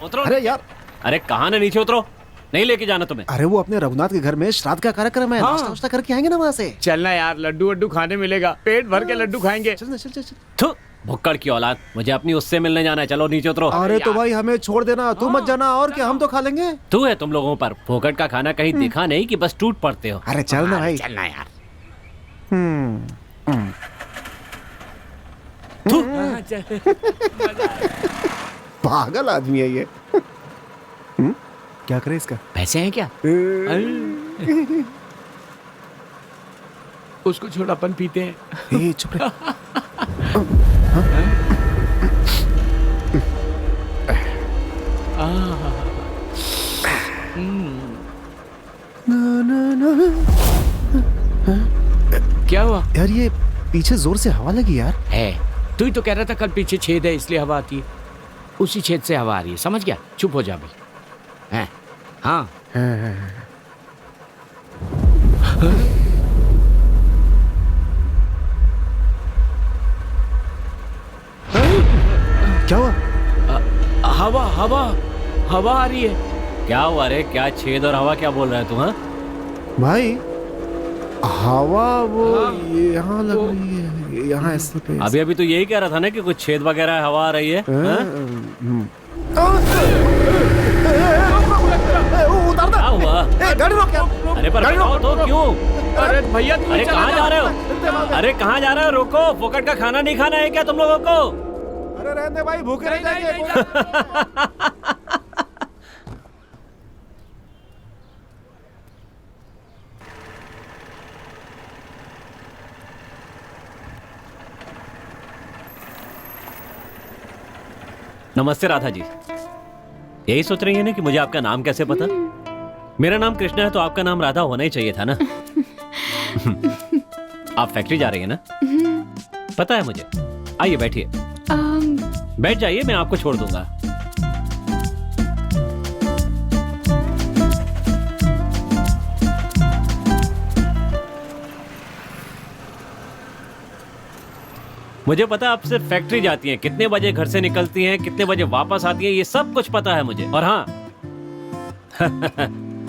उतरो। अरे यार, अरे कहाँ ना नीचे उतरो, नहीं लेके जाना तुम्हें। अरे वो अपने रघुनाथ के घर में श्राद्ध का कार्यक्रम है, नाश्ता वास्ता करके आएंगे ना वहाँ से। चलना यार, लड्डू वड्डू खाने मिलेगा, पेट भर के लड्डू खाएंगे। चल चल चल। थू, भुक्कड़ की औलाद, मुझे अपनी उससे मिलने जाना है। चलो नीचे उतरो। अरे तो भाई हमें छोड़ देना, तू मत जाना। और क्या, हम तो खा लेंगे। तू है तुम लोगों पर, फोकट का खाना कहीं दिखा नहीं कि बस टूट पड़ते हो। अरे चल ना भाई। चलना यार। पागल आदमी है ये। क्या करे इसका? पैसे हैं क्या? उसको छोड़, अपन पीते हैं। चुप रहे। क्या हुआ यार? ये पीछे जोर से हवा लगी यार। है, तू ही तो कह रहा था कल पीछे छेद है इसलिए हवा आती है। उसी छेद से हवा आ रही है, समझ गया? चुप हो जा भाई। है हाँ। क्या हुआ? हवा हवा हवा आ रही है। क्या हुआ रे? क्या छेद और हवा क्या बोल रहा है तू? हाँ भाई हवा वो यहाँ लग रही है, यहाँ ऐसे पे। अभी अभी तो यही कह रहा था ना कि कुछ छेद वगैरह हवा आ रही है। उतार दे। क्या हुआ? गाड़ी रोक यार। अरे पर बताओ तो क्यों? अरे भैया, अरे कहाँ जा रहे हो? अरे कहाँ जा रहे हो? रोको, फोकट का खाना नहीं खाना है क्या तुम लोगों को? अरे रहने दे भाई, भूखे रह जाएंगे। नमस्ते राधा जी। यही सोच रही है ना कि मुझे आपका नाम कैसे पता? मेरा नाम कृष्णा है तो आपका नाम राधा होना ही चाहिए था ना। आप फैक्ट्री जा रही है ना? पता है मुझे। आइए बैठिए। बैठ जाइए, मैं आपको छोड़ दूंगा। मुझे पता है आप सिर्फ फैक्ट्री जाती हैं, कितने बजे घर से निकलती हैं, कितने बजे वापस आती हैं, ये सब कुछ पता है मुझे। और हाँ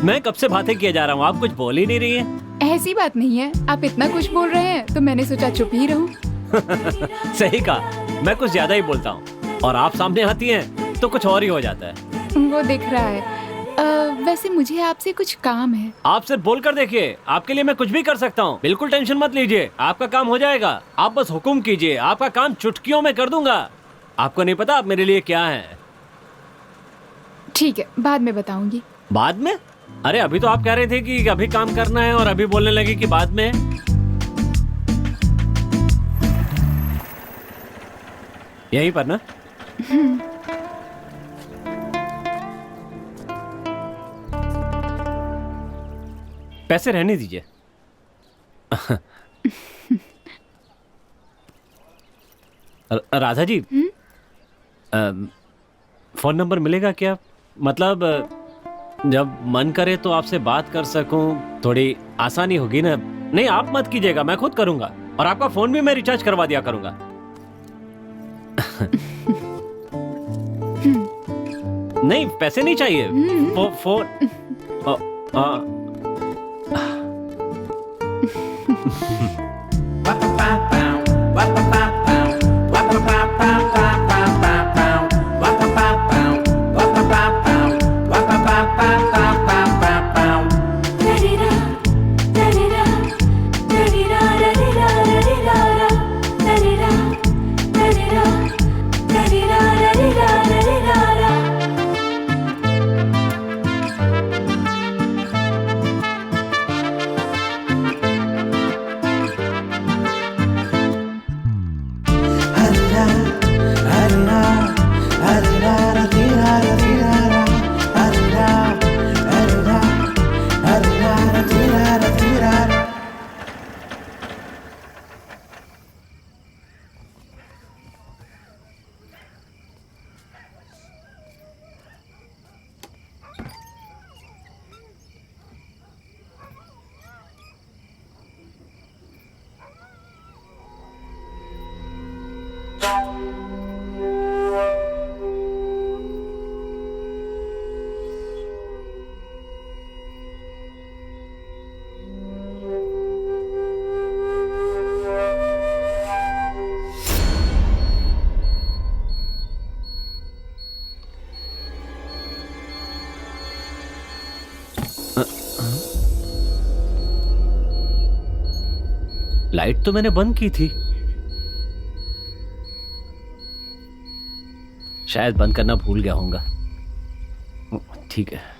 मैं कब से बातें किए जा रहा हूँ, आप कुछ बोल ही नहीं रही हैं। ऐसी बात नहीं है, आप इतना कुछ बोल रहे हैं तो मैंने सोचा चुप ही रहूं। सही कहा, मैं कुछ ज्यादा ही बोलता हूँ और आप सामने आती हैं तो कुछ और ही हो जाता है। वो दिख रहा है। वैसे मुझे आपसे कुछ काम है। आप सिर्फ बोल कर देखिए, आपके लिए मैं कुछ भी कर सकता हूँ। बिल्कुल टेंशन मत लीजिए, आपका काम हो जाएगा। आप बस हुक्म कीजिए, आपका काम चुटकियों में कर दूंगा। आपको नहीं पता आप मेरे लिए क्या हैं। ठीक है, बाद में बताऊंगी। बाद में? अरे अभी तो आप कह रहे थे कि अभी काम करना है और अभी बोलने लगे कि बाद में। यहीं पर ना? पैसे रहने दीजिए। राधा जी, फोन नंबर मिलेगा क्या? मतलब जब मन करे तो आपसे बात कर सकूं, थोड़ी आसानी होगी ना। नहीं आप मत कीजिएगा, मैं खुद करूंगा और आपका फोन भी मैं रिचार्ज करवा दिया करूंगा। नहीं पैसे नहीं चाहिए, फोन लाइट तो मैंने बंद की थी। शायद बंद करना भूल गया होऊंगा। ठीक है।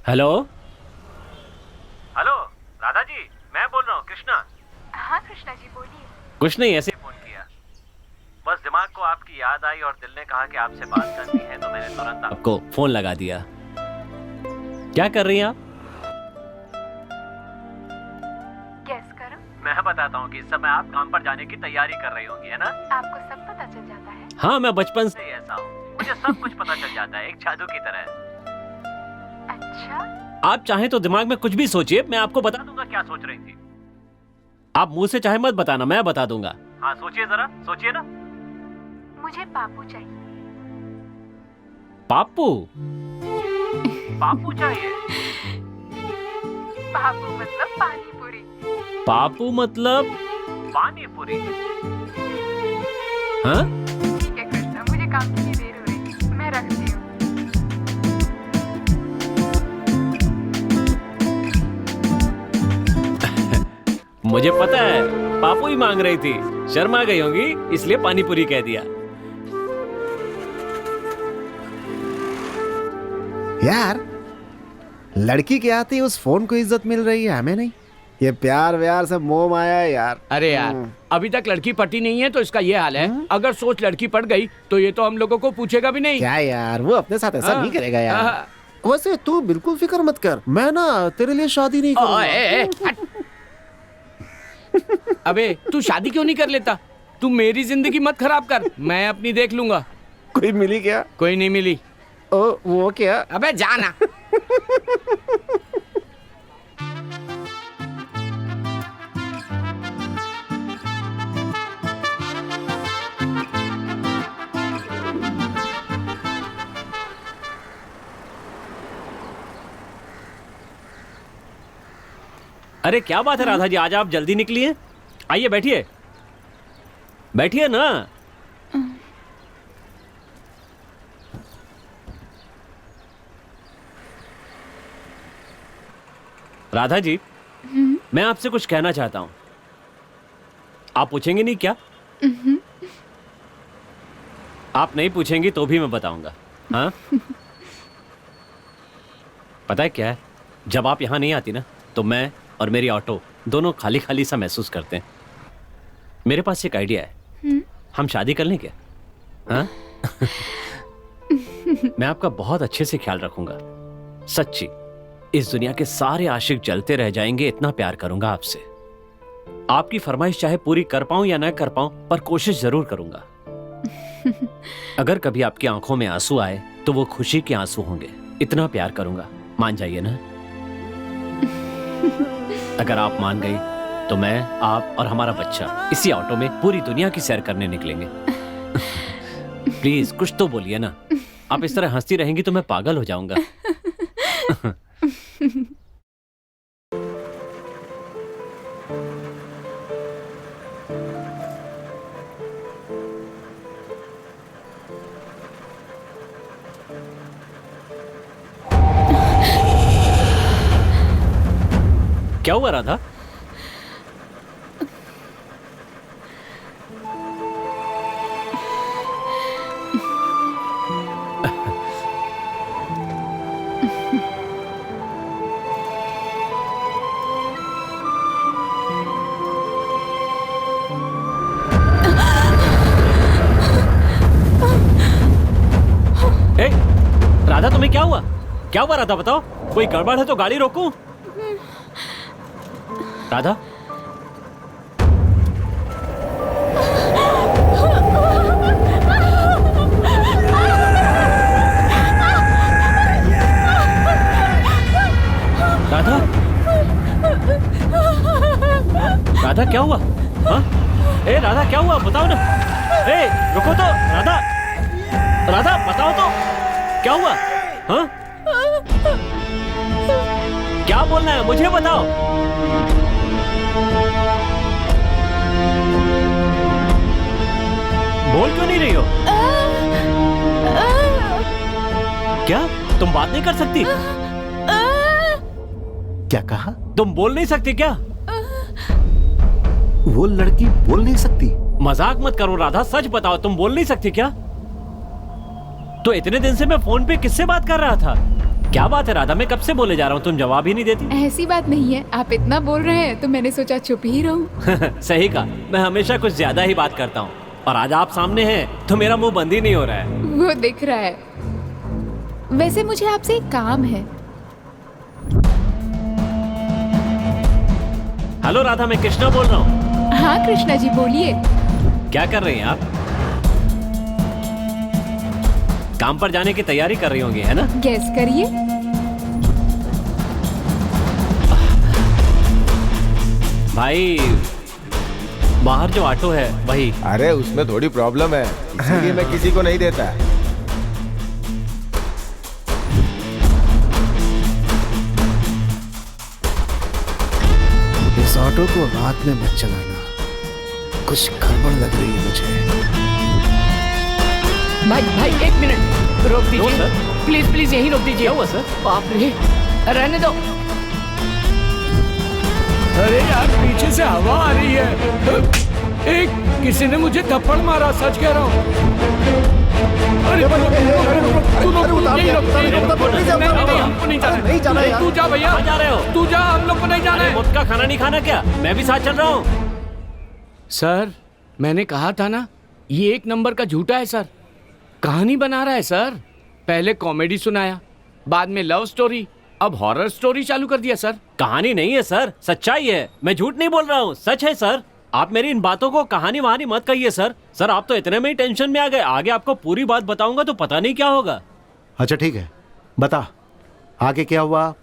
हेलो हेलो राधा जी, मैं बोल रहा हूँ कृष्णा। हाँ कृष्णा जी बोलिए। कुछ नहीं, ऐसे फोन किया, बस दिमाग को आपकी याद आई और दिल ने कहा कि आपसे बात करनी है, तो मैंने तुरंत आपको फोन लगा दिया। क्या कर रही हैं आप? गेस करो। मैं बताता हूँ कि इस समय आप काम पर जाने की तैयारी कर रही होंगी, है ना? आपको सब पता चल जाता है। हाँ, मैं बचपन से ऐसा हूँ, मुझे सब कुछ पता चल जाता है, एक जादू की तरह। अच्छा, आप चाहें तो दिमाग में कुछ भी सोचिए, मैं आपको बता दूंगा क्या सोच रही थी। आप मुंह से चाहे मत बताना, मैं बता दूंगा। हाँ सोचिए जरा, सोचिए ना। मुझे पापू चाहिए। पापू? पापू चाहिए? पापू मतलब पानी पूरी। पापू मतलब पानी पूरी? हाँ? ठीक है कृष्णा, मुझे काम की देर हो रही, मैं रखती हूँ। मुझे पता है, पापू ही मांग रही थी, शर्मा गई होंगी इसलिए पानी पूरी कह दिया। यार लड़की के आते ही उस फोन को इज्जत मिल रही है, हमें नहीं। ये प्यार व्यार से मोह माया है यार। अरे यार, अभी तक लड़की पटी नहीं है तो इसका ये हाल है। अगर सोच लड़की पट गई तो ये तो हम लोगों को पूछेगा भी नहीं। क्या यार, वो अपने साथ ऐसा नहीं करेगा यार। वैसे तू बिल्कुल फिक्र मत कर, मैं ना तेरे लिए शादी नहीं करूंगा। अबे तू शादी क्यों नहीं कर लेता? तू मेरी जिंदगी मत खराब कर, मैं अपनी देख लूंगा। कोई मिली क्या? कोई नहीं मिली। ओ वो क्या? अबे जाना। अरे क्या बात है राधा जी, आज आप जल्दी निकली हैं? आइए बैठिए, बैठिए ना। राधा जी, मैं आपसे कुछ कहना चाहता हूं। आप पूछेंगे नहीं क्या? आप नहीं पूछेंगी तो भी मैं बताऊंगा। हाँ? पता है क्या है, जब आप यहां नहीं आती ना तो मैं और मेरी ऑटो दोनों खाली खाली सा महसूस करते हैं। मेरे पास एक आइडिया है, हम शादी कर लें क्या? हाँ? मैं आपका बहुत अच्छे से ख्याल रखूंगा, सच्ची। इस दुनिया के सारे आशिक जलते रह जाएंगे, इतना प्यार करूंगा आपसे। आपकी फरमाइश चाहे पूरी कर पाऊं या ना कर पाऊं, पर कोशिश जरूर करूंगा। अगर कभी आपकी आंखों में आंसू आए तो वो खुशी के आंसू होंगे, इतना प्यार करूंगा। मान जाइए ना? अगर आप मान गई तो मैं, आप और हमारा बच्चा इसी ऑटो में पूरी दुनिया की सैर करने निकलेंगे। प्लीज कुछ तो बोलिए ना। आप इस तरह हंसती रहेंगी तो मैं पागल हो जाऊंगा। क्या हुआ राधा? राधा तुम्हें क्या हुआ? क्या हुआ राधा, बताओ। कोई गड़बड़ है तो गाड़ी रोकूं? राधा, राधा, राधा क्या हुआ? हाँ? ए राधा क्या हुआ, बताओ ना। ए रुको तो राधा, राधा बताओ तो क्या हुआ? हाँ? क्या बोलना है मुझे बताओ। बोल क्यों नहीं रही हो? क्या तुम बात नहीं कर सकती? क्या कहा? तुम बोल नहीं सकती क्या? वो लड़की बोल नहीं सकती? मजाक मत करो राधा, सच बताओ, तुम बोल नहीं सकती क्या? तो इतने दिन से मैं फोन पे किससे बात कर रहा था? क्या बात है राधा, मैं कब से बोले जा रहा हूँ, तुम जवाब ही नहीं देती। ऐसी बात नहीं है, आप इतना बोल रहे हैं तो मैंने सोचा चुप ही रहूं। सही कहा, मैं हमेशा कुछ ज्यादा ही बात करता हूँ और आज आप सामने हैं तो मेरा मुंह बंद ही नहीं हो रहा है। वो दिख रहा है। वैसे मुझे आपसे एक काम है। हेलो राधा, मैं कृष्णा बोल रहा हूँ। हाँ कृष्णा जी बोलिए। क्या कर रही हैं आप? काम पर जाने की तैयारी कर रही होंगी, है ना? गैस करिए। भाई बाहर जो ऑटो है वही। अरे उसमें थोड़ी प्रॉब्लम है, इसलिए मैं किसी को नहीं देता। इस ऑटो को रात में मत चलाना, कुछ गड़बड़ लग रही है मुझे। भाई एक मिनट रोक दीजिए, प्लीज प्लीज यहीं रोक दीजिए। क्या हुआ सर? बाप रे, रहने दो। अरे यार पीछे से हवा आ रही है। एक किसी ने मुझे थप्पड़ मारा, सच कह रहा हूँ। अरे हमको नहीं जाना। तू जा भैया, जा रहे हो? तू जा, हम लोग को नहीं जाना है। मुफ्त का खाना नहीं खाना क्या? मैं भी साथ चल रहा हूँ। सर मैंने कहा था ना, ये एक नंबर का झूठा है सर। कहानी बना रहा है सर। पहले कॉमेडी सुनाया, बाद में लव स्टोरी, अब हॉरर स्टोरी चालू कर दिया सर। कहानी नहीं है सर, सच्चाई है। मैं झूठ नहीं बोल रहा हूँ, सच है सर। आप मेरी इन बातों को कहानी वहानी मत कहिए सर। सर आप तो इतने में ही टेंशन में आ गए, आगे आपको पूरी बात बताऊंगा तो पता नहीं क्या होगा। अच्छा ठीक है, बता आगे क्या हुआ।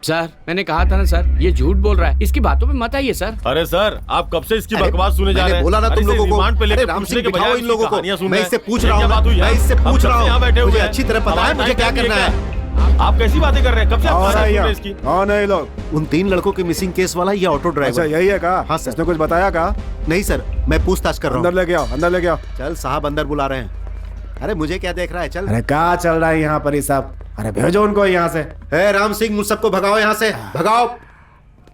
सर मैंने कहा था ना सर, ये झूठ बोल रहा है, इसकी बातों में मत आइए सर। अरे सर आप कब से इसकी बकवास सुने जा रहे हैं? बोला ना तुम लोगों को। अरे राम सिंह बिठाओ इन लोगों को। मैं इससे पूछ रहा हूँ, मैं इससे पूछ रहा यहाँ बैठे हूँ, मुझे हुए अच्छी तरह पता है मुझे क्या करना है। आप कैसी बातें कर रहे हैं? कब से आप बात कर रहे हैं इसकी? कौन है ये लोग? उन 3 लड़कों के मिसिंग केस वाला ये ऑटो ड्राइवर। अच्छा यही है का? हाँ सर। इसने कुछ बताया का? नहीं सर, मैं पूछताछ कर रहा हूँ। अंदर लेके आओ, अंदर लेके आओ। चल साहब अंदर बुला रहे हैं। अरे मुझे क्या देख रहा है, चल। अरे क्या चल रहा है यहाँ पर ये सब? अरे भेजो उनको यहाँ से। राम सिंह मुझ सबको भगाओ यहाँ से, भगाओ।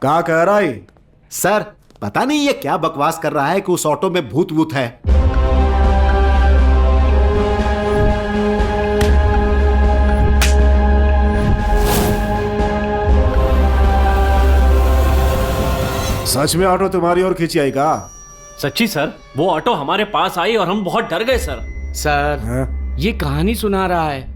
क्या कह रहा है सर? पता नहीं ये क्या बकवास कर रहा है कि उस ऑटो में भूत वूत है। सच में ऑटो तुम्हारी ओर खींची आई का? सच्ची सर, वो ऑटो हमारे पास आई और हम बहुत डर गए सर। सर ये कहानी सुना रहा है,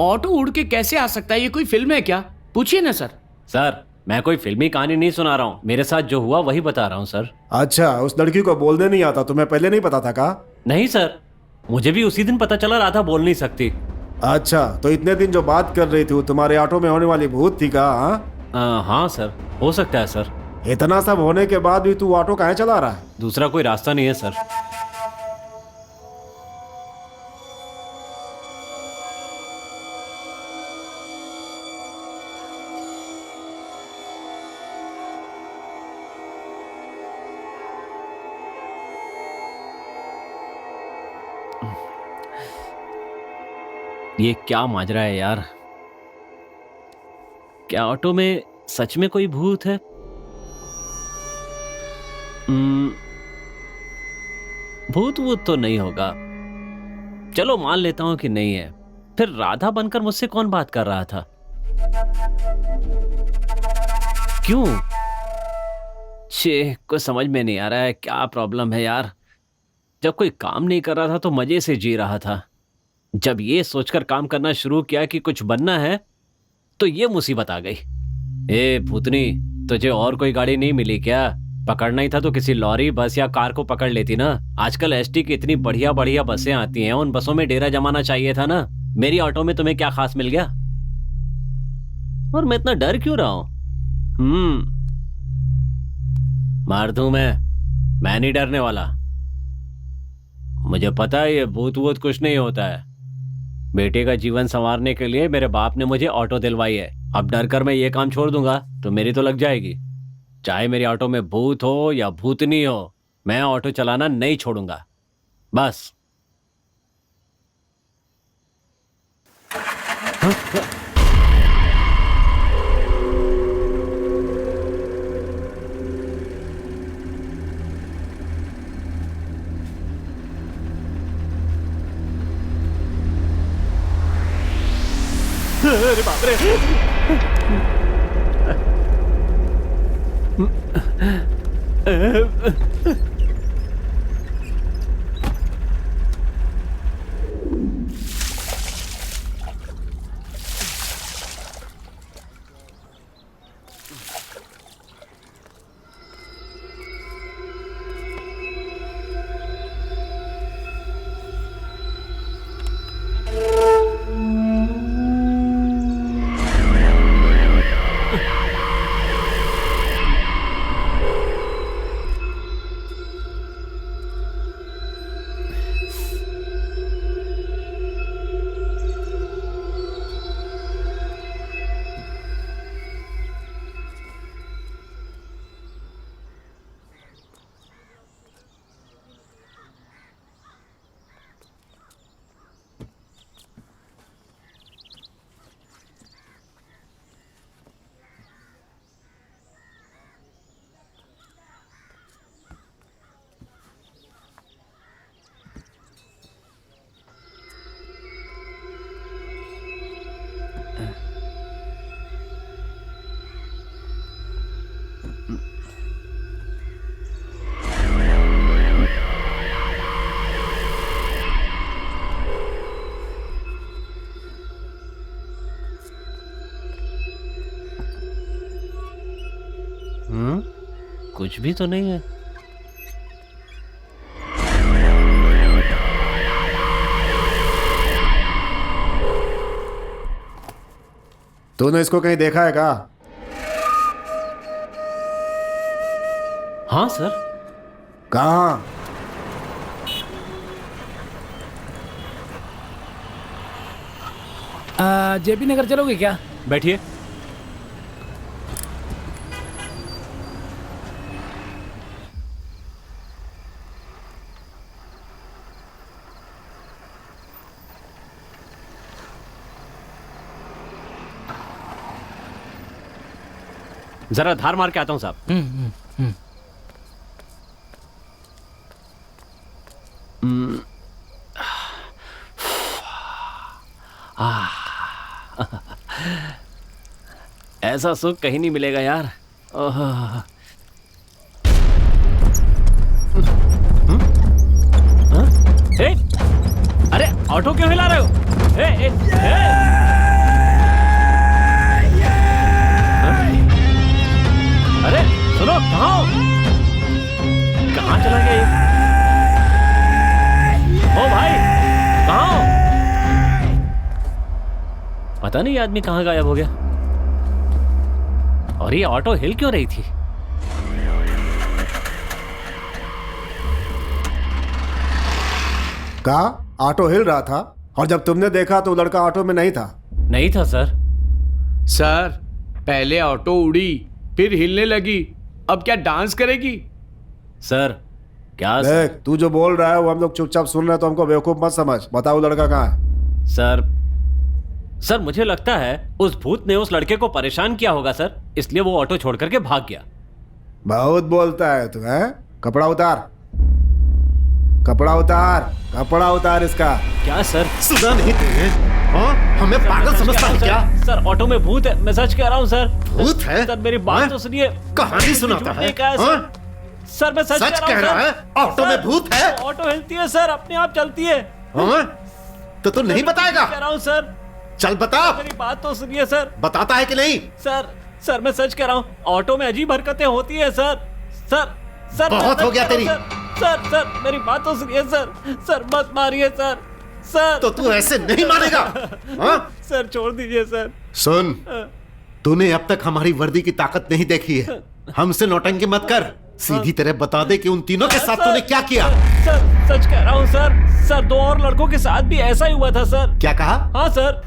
ऑटो उड़ के कैसे आ सकता है? ये कोई फिल्म है क्या? पूछिए ना सर। सर मैं कोई फिल्मी कहानी नहीं सुना रहा हूँ, मेरे साथ जो हुआ वही बता रहा हूँ सर। अच्छा उस लड़की को बोलने नहीं आता, तुम्हें पहले नहीं पता था का? नहीं सर, मुझे भी उसी दिन पता चला राधा बोल नहीं सकती। अच्छा तो इतने दिन जो बात कर रही थी वो तुम्हारे ऑटो में होने वाली भूत थी का? हाँ सर, हो सकता है सर। इतना सब होने के बाद भी तू ऑटो काहे चला रहा है? दूसरा कोई रास्ता नहीं है सर। ये क्या माजरा है यार? क्या ऑटो में सच में कोई भूत है? भूत वूत तो नहीं होगा, चलो मान लेता हूं कि नहीं है। फिर राधा बनकर मुझसे कौन बात कर रहा था? क्यों? छे, कुछ समझ में नहीं आ रहा है, क्या प्रॉब्लम है यार। जब कोई काम नहीं कर रहा था तो मजे से जी रहा था। जब ये सोचकर काम करना शुरू किया कि कुछ बनना है तो ये मुसीबत आ गई। ए भूतनी, तुझे और कोई गाड़ी नहीं मिली क्या? पकड़ना ही था तो किसी लॉरी, बस या कार को पकड़ लेती ना। आजकल एसटी की इतनी बढ़िया बढ़िया बसें आती हैं, उन बसों में डेरा जमाना चाहिए था ना। मेरी ऑटो में तुम्हें क्या खास मिल गया? और मैं इतना डर क्यों रहा हूं? मार दूं मैं नहीं डरने वाला। मुझे पता है ये भूत वूत कुछ नहीं होता है। बेटे का जीवन संवारने के लिए मेरे बाप ने मुझे ऑटो दिलवाई है। अब डर कर मैं ये काम छोड़ दूंगा तो मेरी तो लग जाएगी। चाहे मेरी ऑटो में भूत हो या भूतनी हो, मैं ऑटो चलाना नहीं छोड़ूंगा। बस। अरे बाप रे! कुछ भी तो नहीं है। तूने इसको कहीं देखा है क्या? हाँ सर। कहाँ? जेपी नगर चलोगे क्या? बैठिए। जरा धार मार के आता हूं साहब। ऐसा सुख कहीं नहीं मिलेगा यार। अरे ऑटो क्यों हिला रहे हो? अरे सुनो, कहाँ हो? कहाँ चला गया ये? ओ भाई, कहाँ हो? पता नहीं ये आदमी कहाँ गायब हो गया। और ये ऑटो हिल क्यों रही थी? कहा ऑटो हिल रहा था, और जब तुमने देखा तो लड़का ऑटो में नहीं था। नहीं था सर। सर, पहले ऑटो उड़ी, फिर हिलने लगी, अब क्या डांस करेगी? सर क्या? देख, तू जो बोल रहा है वो हम लोग चुपचाप सुन रहे हैं, तो हमको बेवकूफ मत समझ। बताओ लड़का कहाँ है? सर मुझे लगता है उस भूत ने उस लड़के को परेशान किया होगा सर, इसलिए वो ऑटो छोड़ करके भाग गया। बहुत बोलता है तू, हैं? कपड़ा उतार, कपड़ा उतार, कपड़ा उतार इसका। क्या सर? सुना नहीं तुझे? हाँ? हमें पागल समझता है क्या? सर ऑटो में भूत है, मैं सच कह रहा हूँ सर। भूत है? सर मेरी बात तो सुनिए। कहानी सुनाता है? सर मैं सच कह रहा है? ऑटो में भूत है? ऑटो हिलती है सर, अपने आप चलती है। तो तू नहीं बताएगा? कह रहा हूँ सर। चल बता। मेरी बात तो सुनिए सर। बताता है कि नहीं? सर मैं सच कह रहा हूँ, ऑटो में अजीब हरकतें होती है सर। सर बहुत हो गया तेरी। सर मेरी बात तो सुनिए सर मत मारिए सर। तो तू ऐसे नहीं मानेगा। सर छोड़ दीजिए सर। सुन, तूने अब तक हमारी वर्दी की ताकत नहीं देखी है। हमसे नौटंकी मत कर, सीधी तरह बता दे कि उन तीनों के साथ तूने क्या किया। सर सच कह रहा हूँ सर 2 और लड़कों के साथ भी ऐसा ही हुआ था सर। क्या कहा? हाँ सर,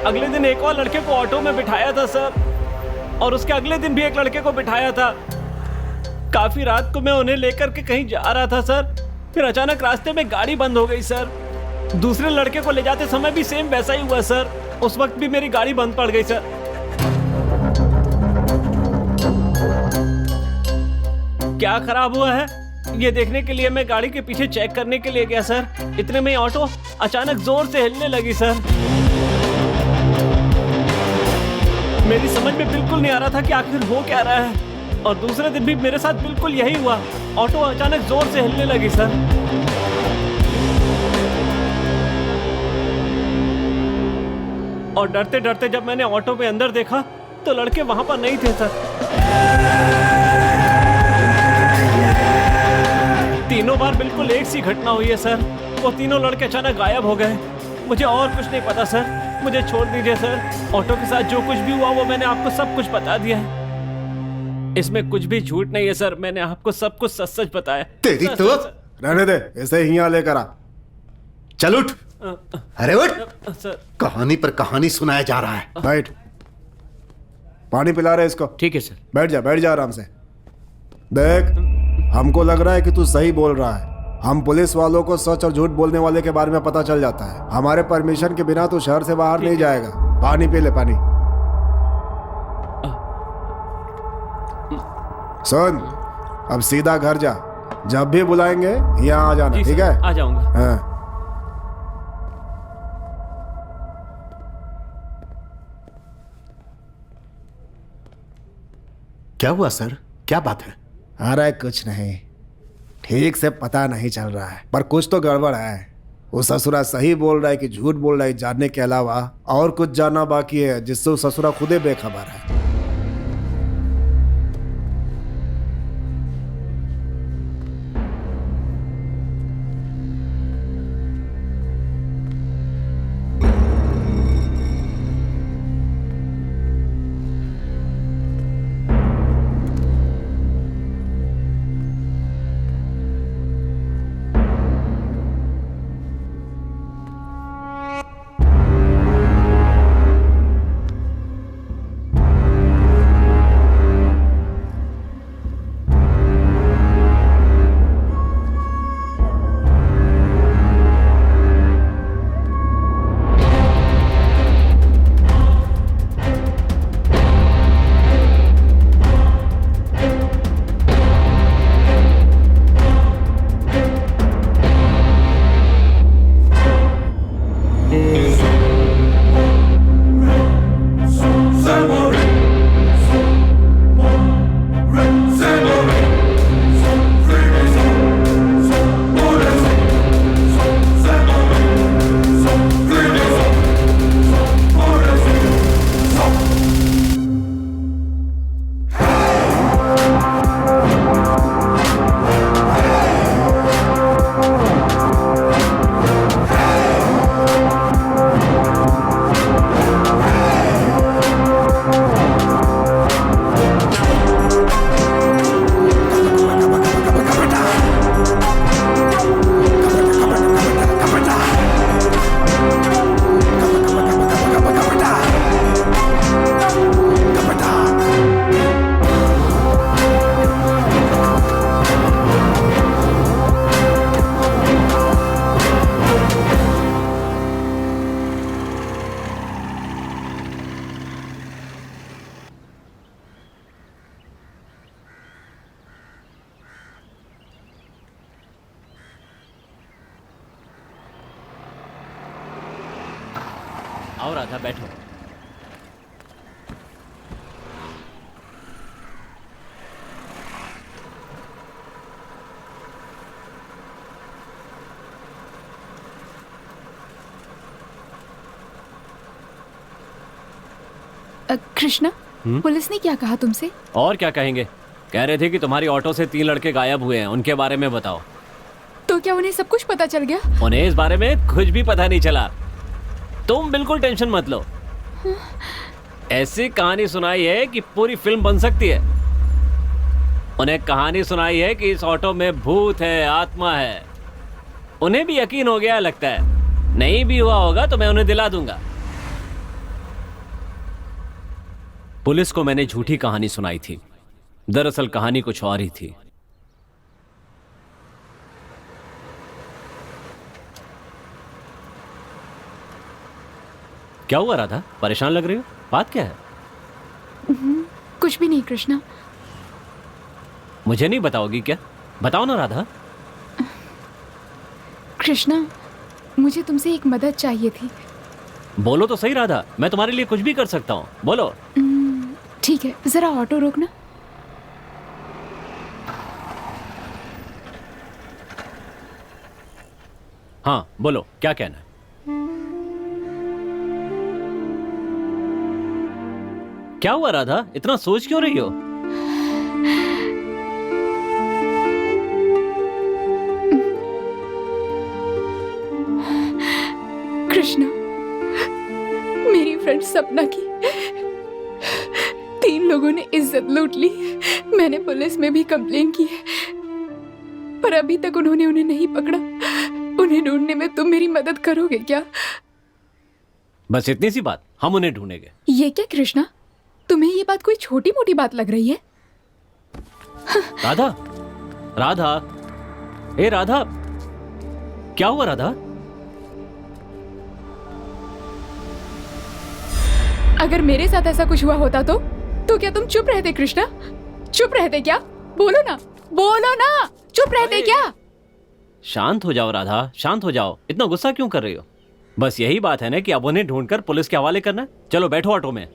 अगले दिन एक और लड़के को ऑटो में बिठाया था सर, और उसके अगले दिन भी एक लड़के को बिठाया था। काफी रात को मैं उन्हें लेकर के कहीं जा रहा था सर, फिर अचानक रास्ते में गाड़ी बंद हो गई सर। दूसरे लड़के को ले जाते समय भी सेम वैसा ही हुआ सर, उस वक्त भी मेरी गाड़ी बंद पड़ गई सर। क्या खराब हुआ है ये देखने के लिए मैं गाड़ी के पीछे चेक करने के लिए गया सर। इतने में ऑटो अचानक जोर से हिलने लगी सर। मेरी समझ में बिल्कुल नहीं आ रहा था कि आखिर हो क्या रहा है, और दूसरे दिन भी मेरे साथ बिल्कुल यही हुआ, ऑटो अचानक जोर से हिलने लगी सर। और डरते डरते जब मैंने ऑटो में अंदर देखा तो लड़के वहां पर नहीं थे सर। तीनों बार बिल्कुल एक सी घटना हुई है सर, वो तीनों लड़के अचानक गायब हो गए। मुझे और कुछ नहीं पता सर, मुझे छोड़ दीजिए सर। ऑटो के साथ जो कुछ भी हुआ वो मैंने आपको सब कुछ बता दिया है, इसमें कुछ भी झूठ नहीं है सर। मैंने आपको सब कुछ सच सच बताया। तेरी तो रहने दे, ऐसे ही यहाँ लेकर आ। चल उठ। अरे उठ। सर कहानी पर कहानी सुनाया जा रहा है। बैठ, पानी पिला रहे इसको। ठीक है सर। बैठ जा आराम से। देख, हमको लग रहा है कि तू सही बोल रहा है। हम पुलिस वालों को सच और झूठ बोलने वाले के बारे में पता चल जाता है। हमारे परमिशन के बिना तू शहर से बाहर नहीं जाएगा। पानी पी ले, पानी। सुन, अब सीधा घर जा, जब भी बुलाएंगे यहाँ आ जाना, ठीक है? आ जाऊंगा। हाँ। क्या हुआ सर? क्या बात है? अरे कुछ नहीं, ठीक से पता नहीं चल रहा है, पर कुछ तो गड़बड़ है। वो ससुरा सही बोल रहा है कि झूठ बोल रहा है, जानने के अलावा और कुछ जानना बाकी है जिससे वो ससुरा खुदे बेखबर है। आओ राधा बैठो। कृष्णा, पुलिस ने क्या कहा तुमसे? और क्या कहेंगे, कह रहे थे कि तुम्हारी ऑटो से 3 लड़के गायब हुए हैं, उनके बारे में बताओ। तो क्या उन्हें सब कुछ पता चल गया? उन्हें इस बारे में कुछ भी पता नहीं चला। तुम बिल्कुल टेंशन मत लो। ऐसी कहानी सुनाई है कि पूरी फिल्म बन सकती है। उन्हें कहानी सुनाई है कि इस ऑटो में भूत है, आत्मा है। उन्हें भी यकीन हो गया लगता है। नहीं भी हुआ होगा तो मैं उन्हें दिला दूंगा। पुलिस को मैंने झूठी कहानी सुनाई थी, दरअसल कहानी कुछ और ही थी। क्या हुआ राधा, परेशान लग रही हो? बात क्या है? कुछ भी नहीं कृष्णा। मुझे नहीं बताओगी क्या? बताओ ना राधा। कृष्णा, मुझे तुमसे एक मदद चाहिए थी। बोलो तो सही राधा, मैं तुम्हारे लिए कुछ भी कर सकता हूँ, बोलो। ठीक है, जरा ऑटो रोकना। हाँ बोलो, क्या कहना है? क्या हुआ राधा, इतना सोच क्यों रही हो? कृष्णा, मेरी फ्रेंड सपना की 3 लोगों ने इज्जत लूट ली। मैंने पुलिस में भी कंप्लेन की है, पर अभी तक उन्होंने उन्हें नहीं पकड़ा। उन्हें ढूंढने में तुम मेरी मदद करोगे क्या? बस इतनी सी बात, हम उन्हें ढूंढेंगे। ये क्या कृष्णा, तुम्हें ये बात कोई छोटी मोटी बात लग रही है? राधा, राधा, ए राधा, क्या हुआ राधा? अगर मेरे साथ ऐसा कुछ हुआ होता तो क्या तुम चुप रहते कृष्णा? चुप रहते क्या? बोलो ना, बोलो ना, चुप रहते क्या? शांत हो जाओ राधा, शांत हो जाओ। इतना गुस्सा क्यों कर रही हो? बस यही बात है ना कि अब उन्हें ढूंढकर पुलिस के हवाले करना है। चलो बैठो ऑटो में।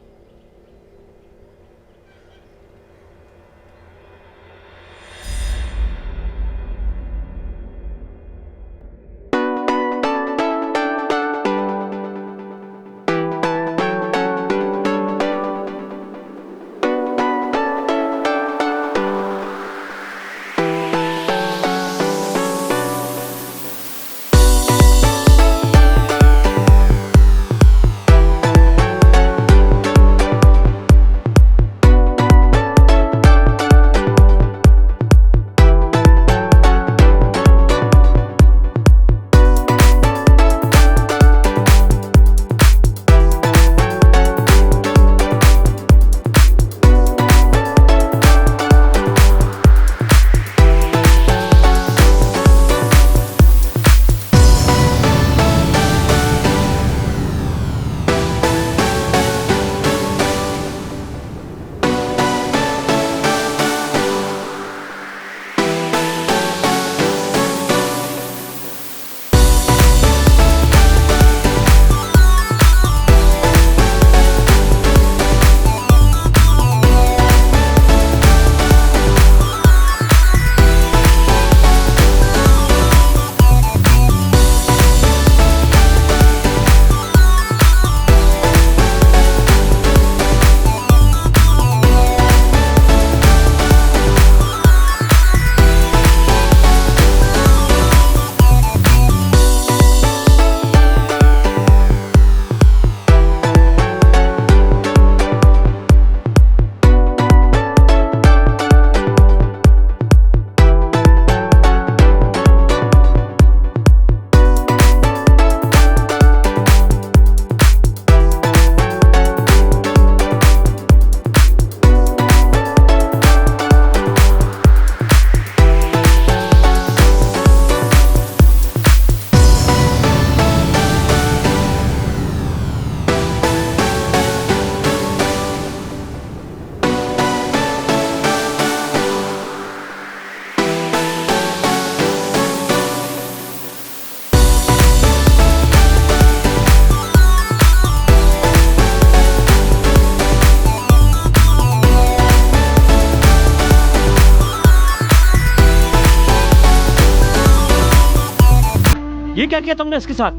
ये क्या किया तुमने इसके साथ?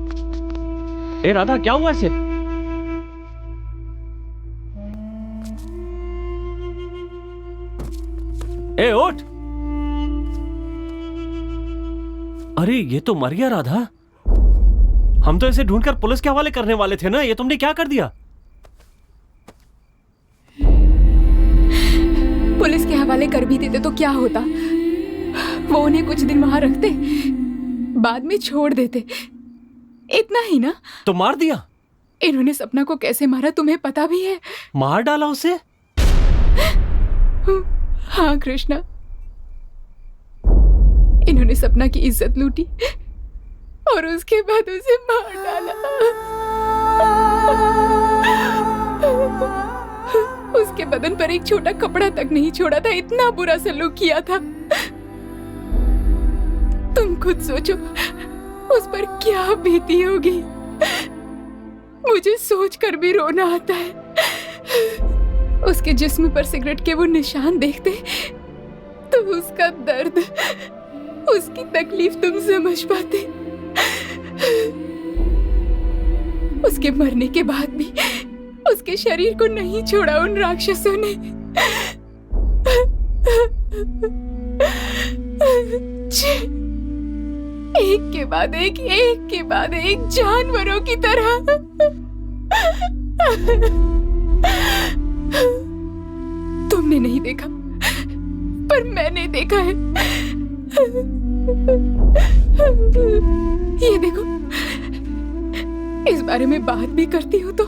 ए राधा, क्या हुआ इसे? ए उठ! अरे ये तो मर गया राधा। हम तो इसे ढूंढकर पुलिस के हवाले करने वाले थे ना, ये तुमने क्या कर दिया? पुलिस के हवाले कर भी देते तो क्या होता? वो उन्हें कुछ दिन वहां रखते, बाद में छोड़ देते, इतना ही ना। तो मार दिया? इन्होंने सपना को कैसे मारा तुम्हें पता भी है? मार डाला उसे? हाँ कृष्णा, इन्होंने सपना की इज्जत लूटी और उसके बाद उसे मार डाला। उसके बदन पर एक छोटा कपड़ा तक नहीं छोड़ा था, इतना बुरा सलूक किया था। तुम खुद सोचो उस पर क्या बीती होगी। मुझे सोचकर भी रोना आता है। उसके जिस्म पर सिगरेट के वो निशान देखते तो उसका दर्द, उसकी तकलीफ तुम समझ पाते। उसके मरने के बाद भी उसके शरीर को नहीं छोड़ा उन राक्षसों ने। एक के बाद एक के बाद एक जानवरों की तरह। तुमने नहीं देखा पर मैंने देखा है। ये देखो, इस बारे में बात भी करती हूँ तो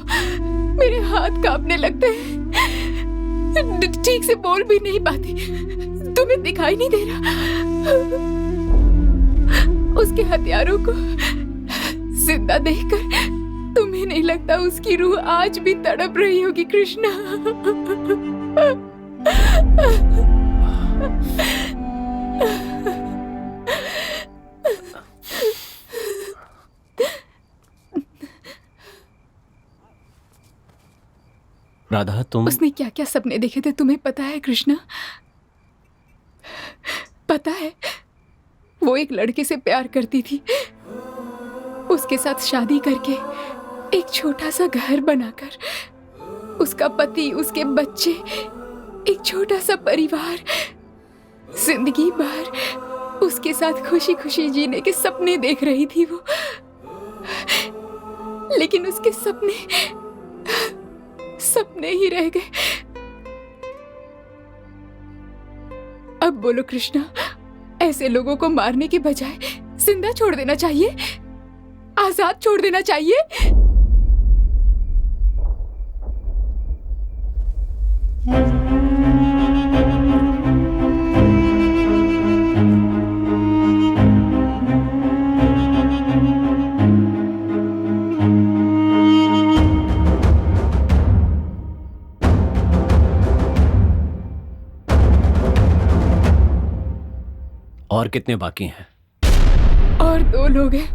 मेरे हाथ कांपने लगते हैं, ठीक से बोल भी नहीं पाती। तुम्हें दिखाई नहीं दे रहा? उसके हथियारों को जिंदा देखकर तुम्हें नहीं लगता उसकी रूह आज भी तड़प रही होगी कृष्णा? राधा, तुम... उसने क्या क्या सपने देखे थे तुम्हें पता है कृष्णा? पता है, वो एक लड़के से प्यार करती थी, उसके साथ शादी करके एक छोटा सा घर बनाकर, उसका पति, उसके बच्चे, एक छोटा सा परिवार, जिंदगी भर उसके साथ खुशी खुशी जीने के सपने देख रही थी वो। लेकिन उसके सपने ही रह गए। अब बोलो कृष्णा, ऐसे लोगों को मारने के बजाय जिंदा छोड़ देना चाहिए, आजाद छोड़ देना चाहिए। और कितने बाकी हैं? और 2 लोग हैं।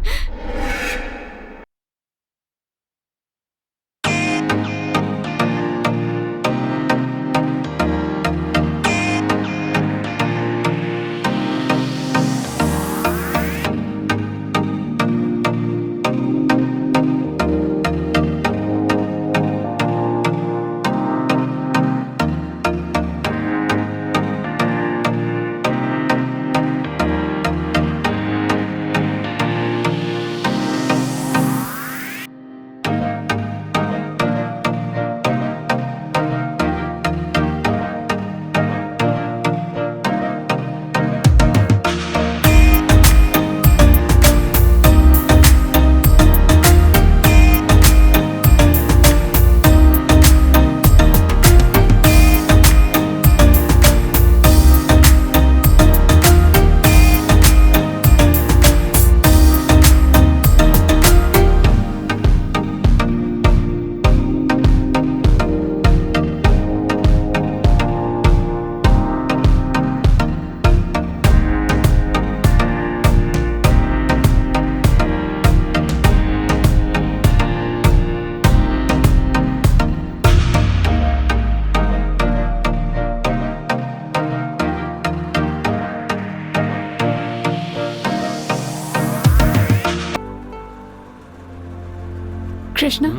कृष्णा,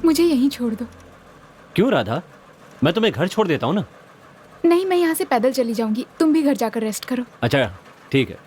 मुझे यहीं छोड़ दो। क्यों राधा? मैं तुम्हें घर छोड़ देता हूँ ना। नहीं, मैं यहाँ से पैदल चली जाऊंगी, तुम भी घर जाकर रेस्ट करो। अच्छा ठीक है।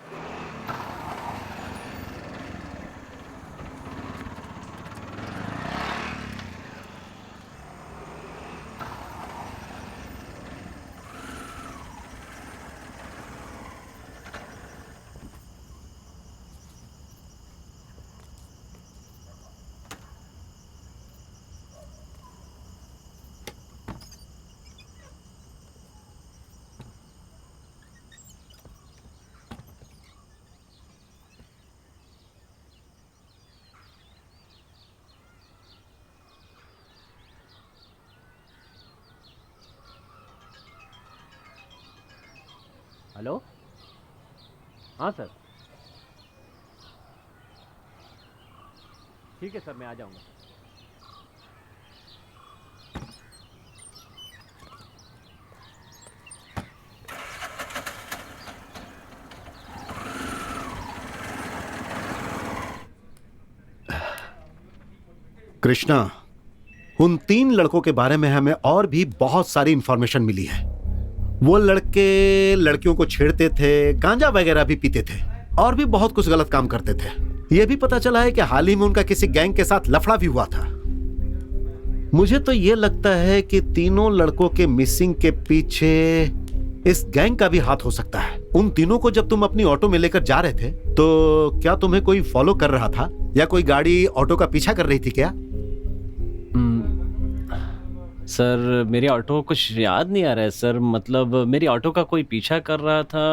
हेलो, हाँ सर, ठीक है सर, मैं आ जाऊंगा। कृष्णा, उन 3 लड़कों के बारे में हमें और भी बहुत सारी इंफॉर्मेशन मिली है। वो लड़के लड़कियों को छेड़ते थे, गांजा वगैरह भी पीते थे और भी बहुत कुछ गलत काम करते थे। यह भी पता चला है कि हाल ही में उनका किसी गैंग के साथ लफड़ा भी हुआ था। मुझे तो यह लगता है कि तीनों लड़कों के मिसिंग के पीछे इस गैंग का भी हाथ हो सकता है। उन तीनों को जब तुम अपनी ऑटो में लेकर जा रहे थे तो क्या तुम्हें कोई फॉलो कर रहा था या कोई गाड़ी ऑटो का पीछा कर रही थी क्या? सर, मेरी ऑटो कुछ याद नहीं आ रहा है सर। मतलब मेरी ऑटो का कोई पीछा कर रहा था,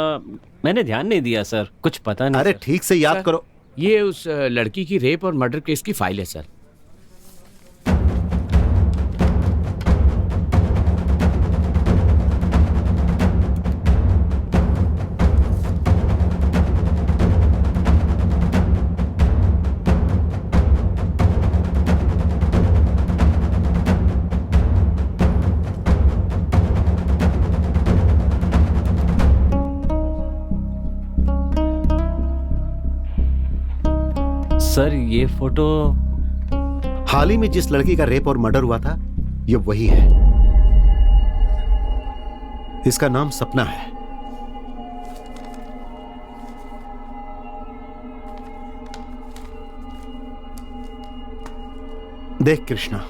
मैंने ध्यान नहीं दिया सर, कुछ पता नहीं। अरे ठीक से याद करो। ये उस लड़की की रेप और मर्डर केस की फाइल है सर। सर, ये फोटो हाल ही में जिस लड़की का रेप और मर्डर हुआ था, ये वही है। इसका नाम सपना है। देख कृष्णा,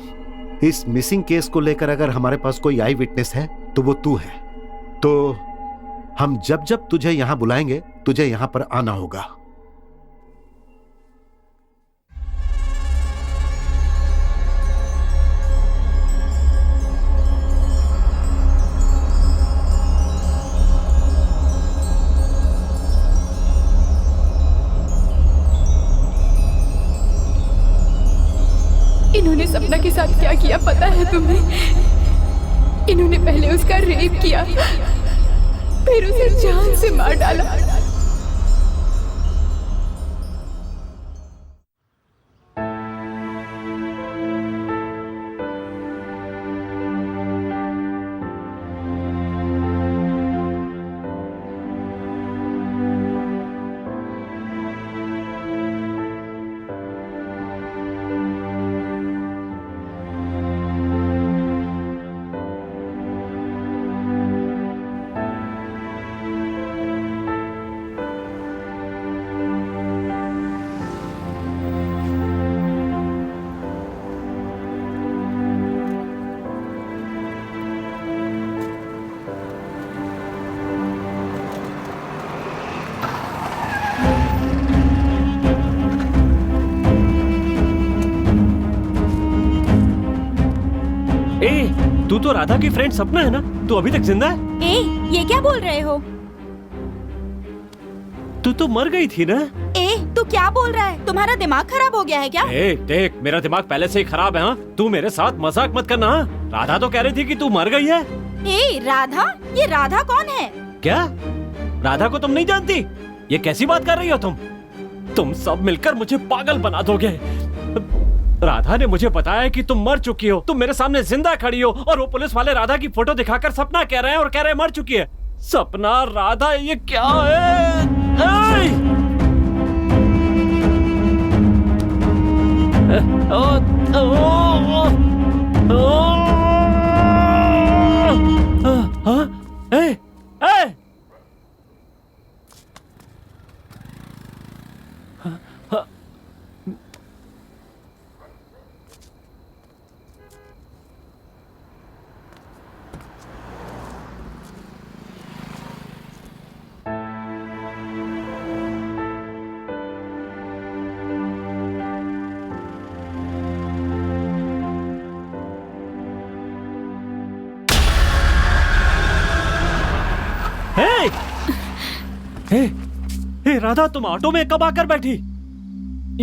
इस मिसिंग केस को लेकर अगर हमारे पास कोई आई विटनेस है तो वो तू है। तो हम जब जब तुझे यहां बुलाएंगे, तुझे यहां पर आना होगा। इन्होंने सपना के साथ क्या किया पता है तुम्हें? इन्होंने पहले उसका रेप किया, फिर उसे जान से मार डाला। तू तो राधा की फ्रेंड सपना है ना? तू अभी तक जिंदा है? ए, ये क्या बोल रहे हो? तू तो मर गई थी ना? ए, तू क्या बोल रहा है? तुम्हारा दिमाग खराब हो गया है क्या? ए, देख, मेरा दिमाग पहले से ही खराब है। हाँ, तू मेरे साथ मजाक मत करना। राधा तो कह रही थी कि तू मर गई है। ए, राधा? ये राधा कौन है? क्या? राधा को तुम नहीं जानती? ये कैसी बात कर रही हो तुम? तुम सब मिलकर मुझे पागल बना दोगे। राधा ने मुझे बताया कि तुम मर चुकी हो। तुम मेरे सामने जिंदा खड़ी हो और वो पुलिस वाले राधा की फोटो दिखाकर सपना कह रहे हैं और कह रहे हैं मर चुकी है। सपना, राधा, ये क्या है? ओ, ओ, ओ, हे राधा, तुम ऑटो में कब आकर बैठी?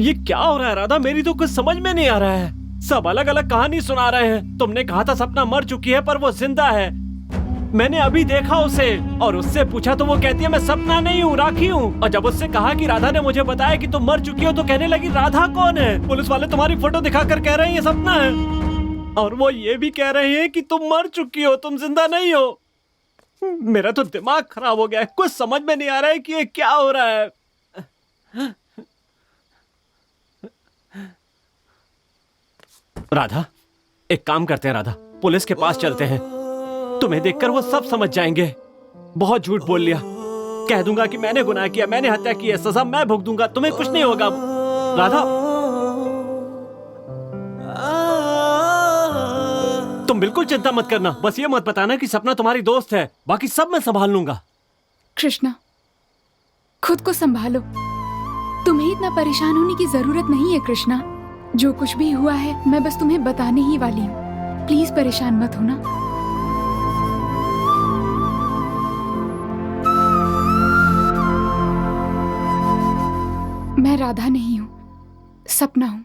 ये क्या हो रहा है राधा? मेरी तो कुछ समझ में नहीं आ रहा है। सब अलग अलग कहानी सुना रहे हैं। तुमने कहा था सपना मर चुकी है पर वो जिंदा है। मैंने अभी देखा उसे और उससे पूछा तो वो कहती है मैं सपना नहीं हूँ, राखी हूँ। और जब उससे कहा कि राधा ने मुझे बताया कि तुम मर चुकी हो तो कहने लगी राधा कौन है? पुलिस वाले तुम्हारी फोटो दिखाकर कह रहे हैं ये सपना है और वो ये भी कह रहे हैं कि तुम मर चुकी हो, तुम जिंदा नहीं हो। मेरा तो दिमाग खराब हो गया है। कुछ समझ में नहीं आ रहा है कि ये क्या हो रहा है। राधा, एक काम करते हैं राधा, पुलिस के पास चलते हैं। तुम्हें देखकर वो सब समझ जाएंगे। बहुत झूठ बोल लिया। कह दूंगा कि मैंने गुनाह किया, मैंने हत्या की है, सजा मैं भुगत दूंगा, तुम्हें कुछ नहीं होगा। राधा, तुम बिल्कुल चिंता मत करना। बस ये मत बताना कि सपना तुम्हारी दोस्त है, बाकी सब मैं संभाल लूंगा। कृष्णा, खुद को संभालो। तुम्हें इतना परेशान होने की जरूरत नहीं है कृष्णा। जो कुछ भी हुआ है मैं बस तुम्हें बताने ही वाली हूँ। प्लीज परेशान मत होना। मैं राधा नहीं हूँ, सपना हूँ।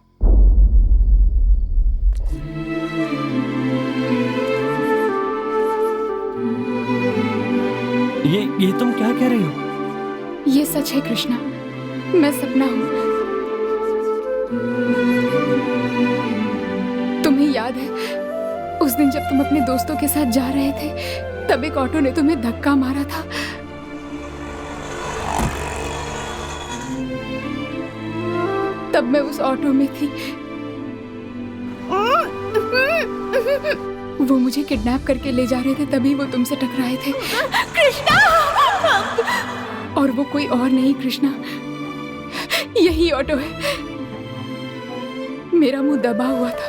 ये तुम क्या कह रही हो? ये सच है कृष्णा, मैं सपना हूँ। तुम्हें याद है उस दिन जब तुम अपने दोस्तों के साथ जा रहे थे तब एक ऑटो ने तुम्हें धक्का मारा था। तब मैं उस ऑटो में थी। वो मुझे किडनैप करके ले जा रहे थे, तभी वो तुमसे टकराए थे। कृष्णा! और वो कोई और नहीं कृष्णा, यही ऑटो है। मेरा मुंह दबा हुआ था,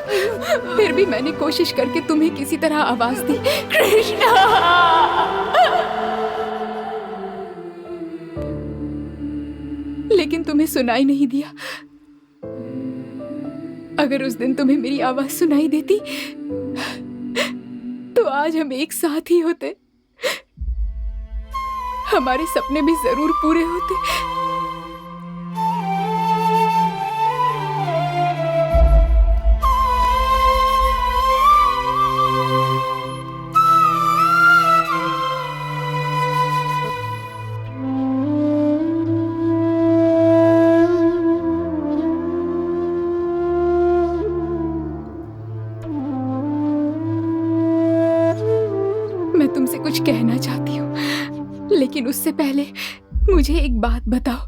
फिर भी मैंने कोशिश करके तुम्हें किसी तरह आवाज दी, कृष्णा! लेकिन तुम्हें सुनाई नहीं दिया। अगर उस दिन तुम्हें मेरी आवाज सुनाई देती तो आज हम एक साथ ही होते। हमारे सपने भी जरूर पूरे होते। तुमसे कुछ कहना चाहती हूँ, लेकिन उससे पहले मुझे एक बात बताओ।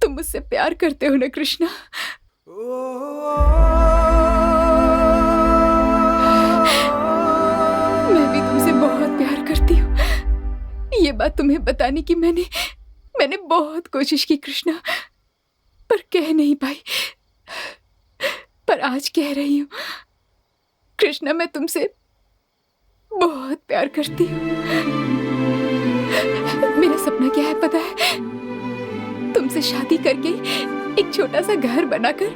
तुम मुझसे प्यार करते हो ना कृष्णा? मैं भी तुमसे बहुत प्यार करती हूँ। ये बात तुम्हें बताने की मैंने बहुत कोशिश की कृष्णा, पर कह नहीं पाई। पर आज कह रही हूँ कृष्णा, मैं तुमसे बहुत प्यार करती हूँ। मेरा सपना क्या है पता है? तुमसे शादी करके एक छोटा सा घर बनाकर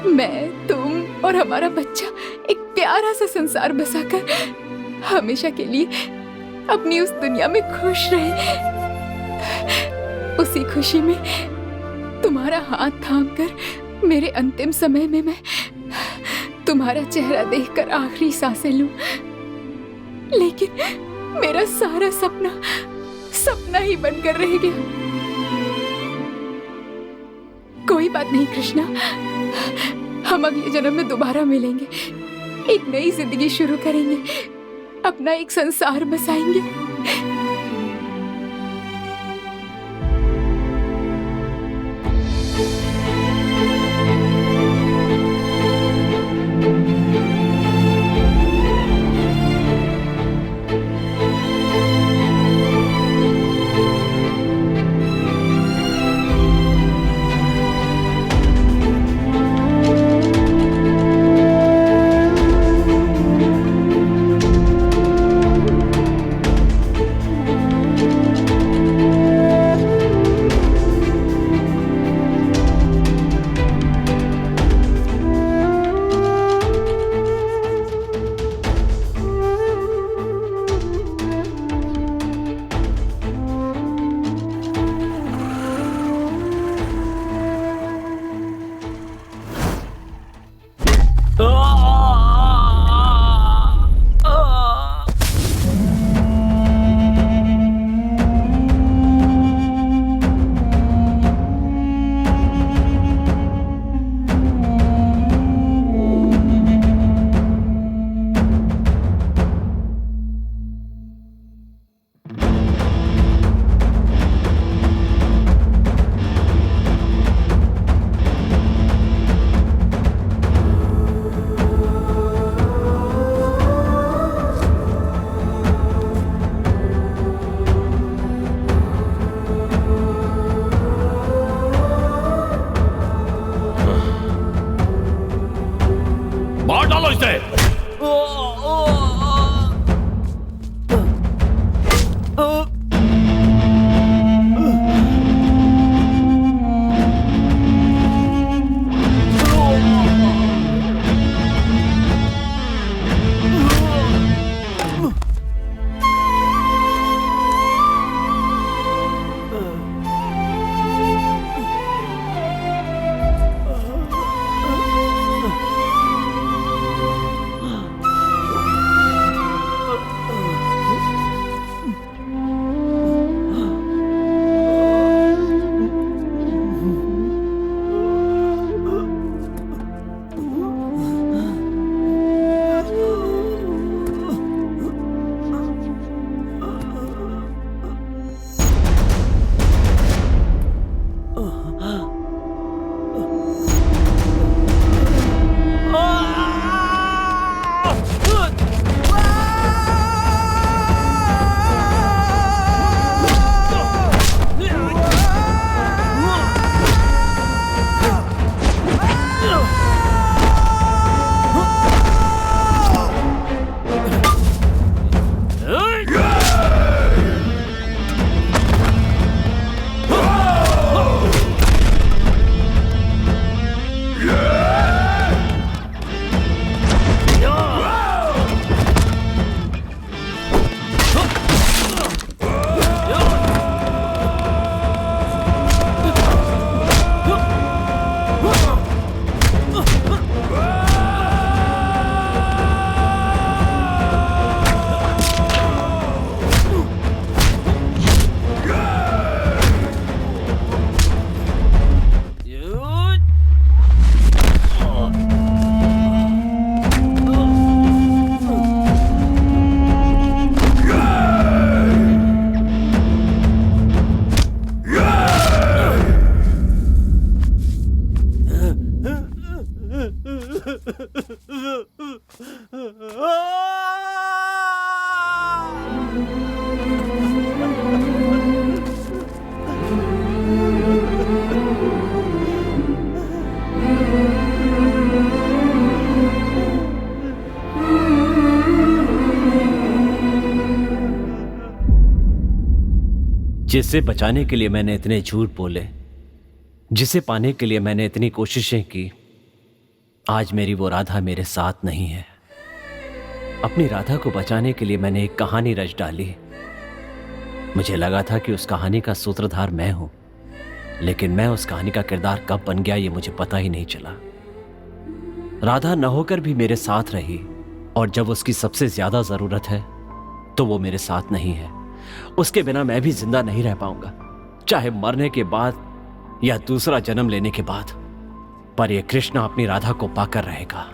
मैं, तुम और हमारा बच्चा एक प्यारा सा संसार बसाकर हमेशा के लिए अपनी उस दुनिया में खुश रहे। उसी खुशी में तुम्हारा हाथ थामकर मेरे अंतिम समय में मैं तुम्हारा चेहरा देखकर आखिरी सांसें लूं। लेकिन मेरा सारा सपना ही बनकर रह गया। कोई बात नहीं कृष्णा, हम अगले जन्म में दोबारा मिलेंगे, एक नई जिंदगी शुरू करेंगे, अपना एक संसार बसाएंगे। से। जिसे बचाने के लिए मैंने इतने झूठ बोले, जिसे पाने के लिए मैंने इतनी कोशिशें की, आज मेरी वो राधा मेरे साथ नहीं है। अपनी राधा को बचाने के लिए मैंने एक कहानी रच डाली। मुझे लगा था कि उस कहानी का सूत्रधार मैं हूं, लेकिन मैं उस कहानी का किरदार कब बन गया ये मुझे पता ही नहीं चला। राधा न होकर भी मेरे साथ रही, और जब उसकी सबसे ज्यादा जरूरत है तो वो मेरे साथ नहीं है। उसके बिना मैं भी जिंदा नहीं रह पाऊंगा, चाहे मरने के बाद या दूसरा जन्म लेने के बाद, पर ये कृष्णा अपनी राधा को पाकर रहेगा।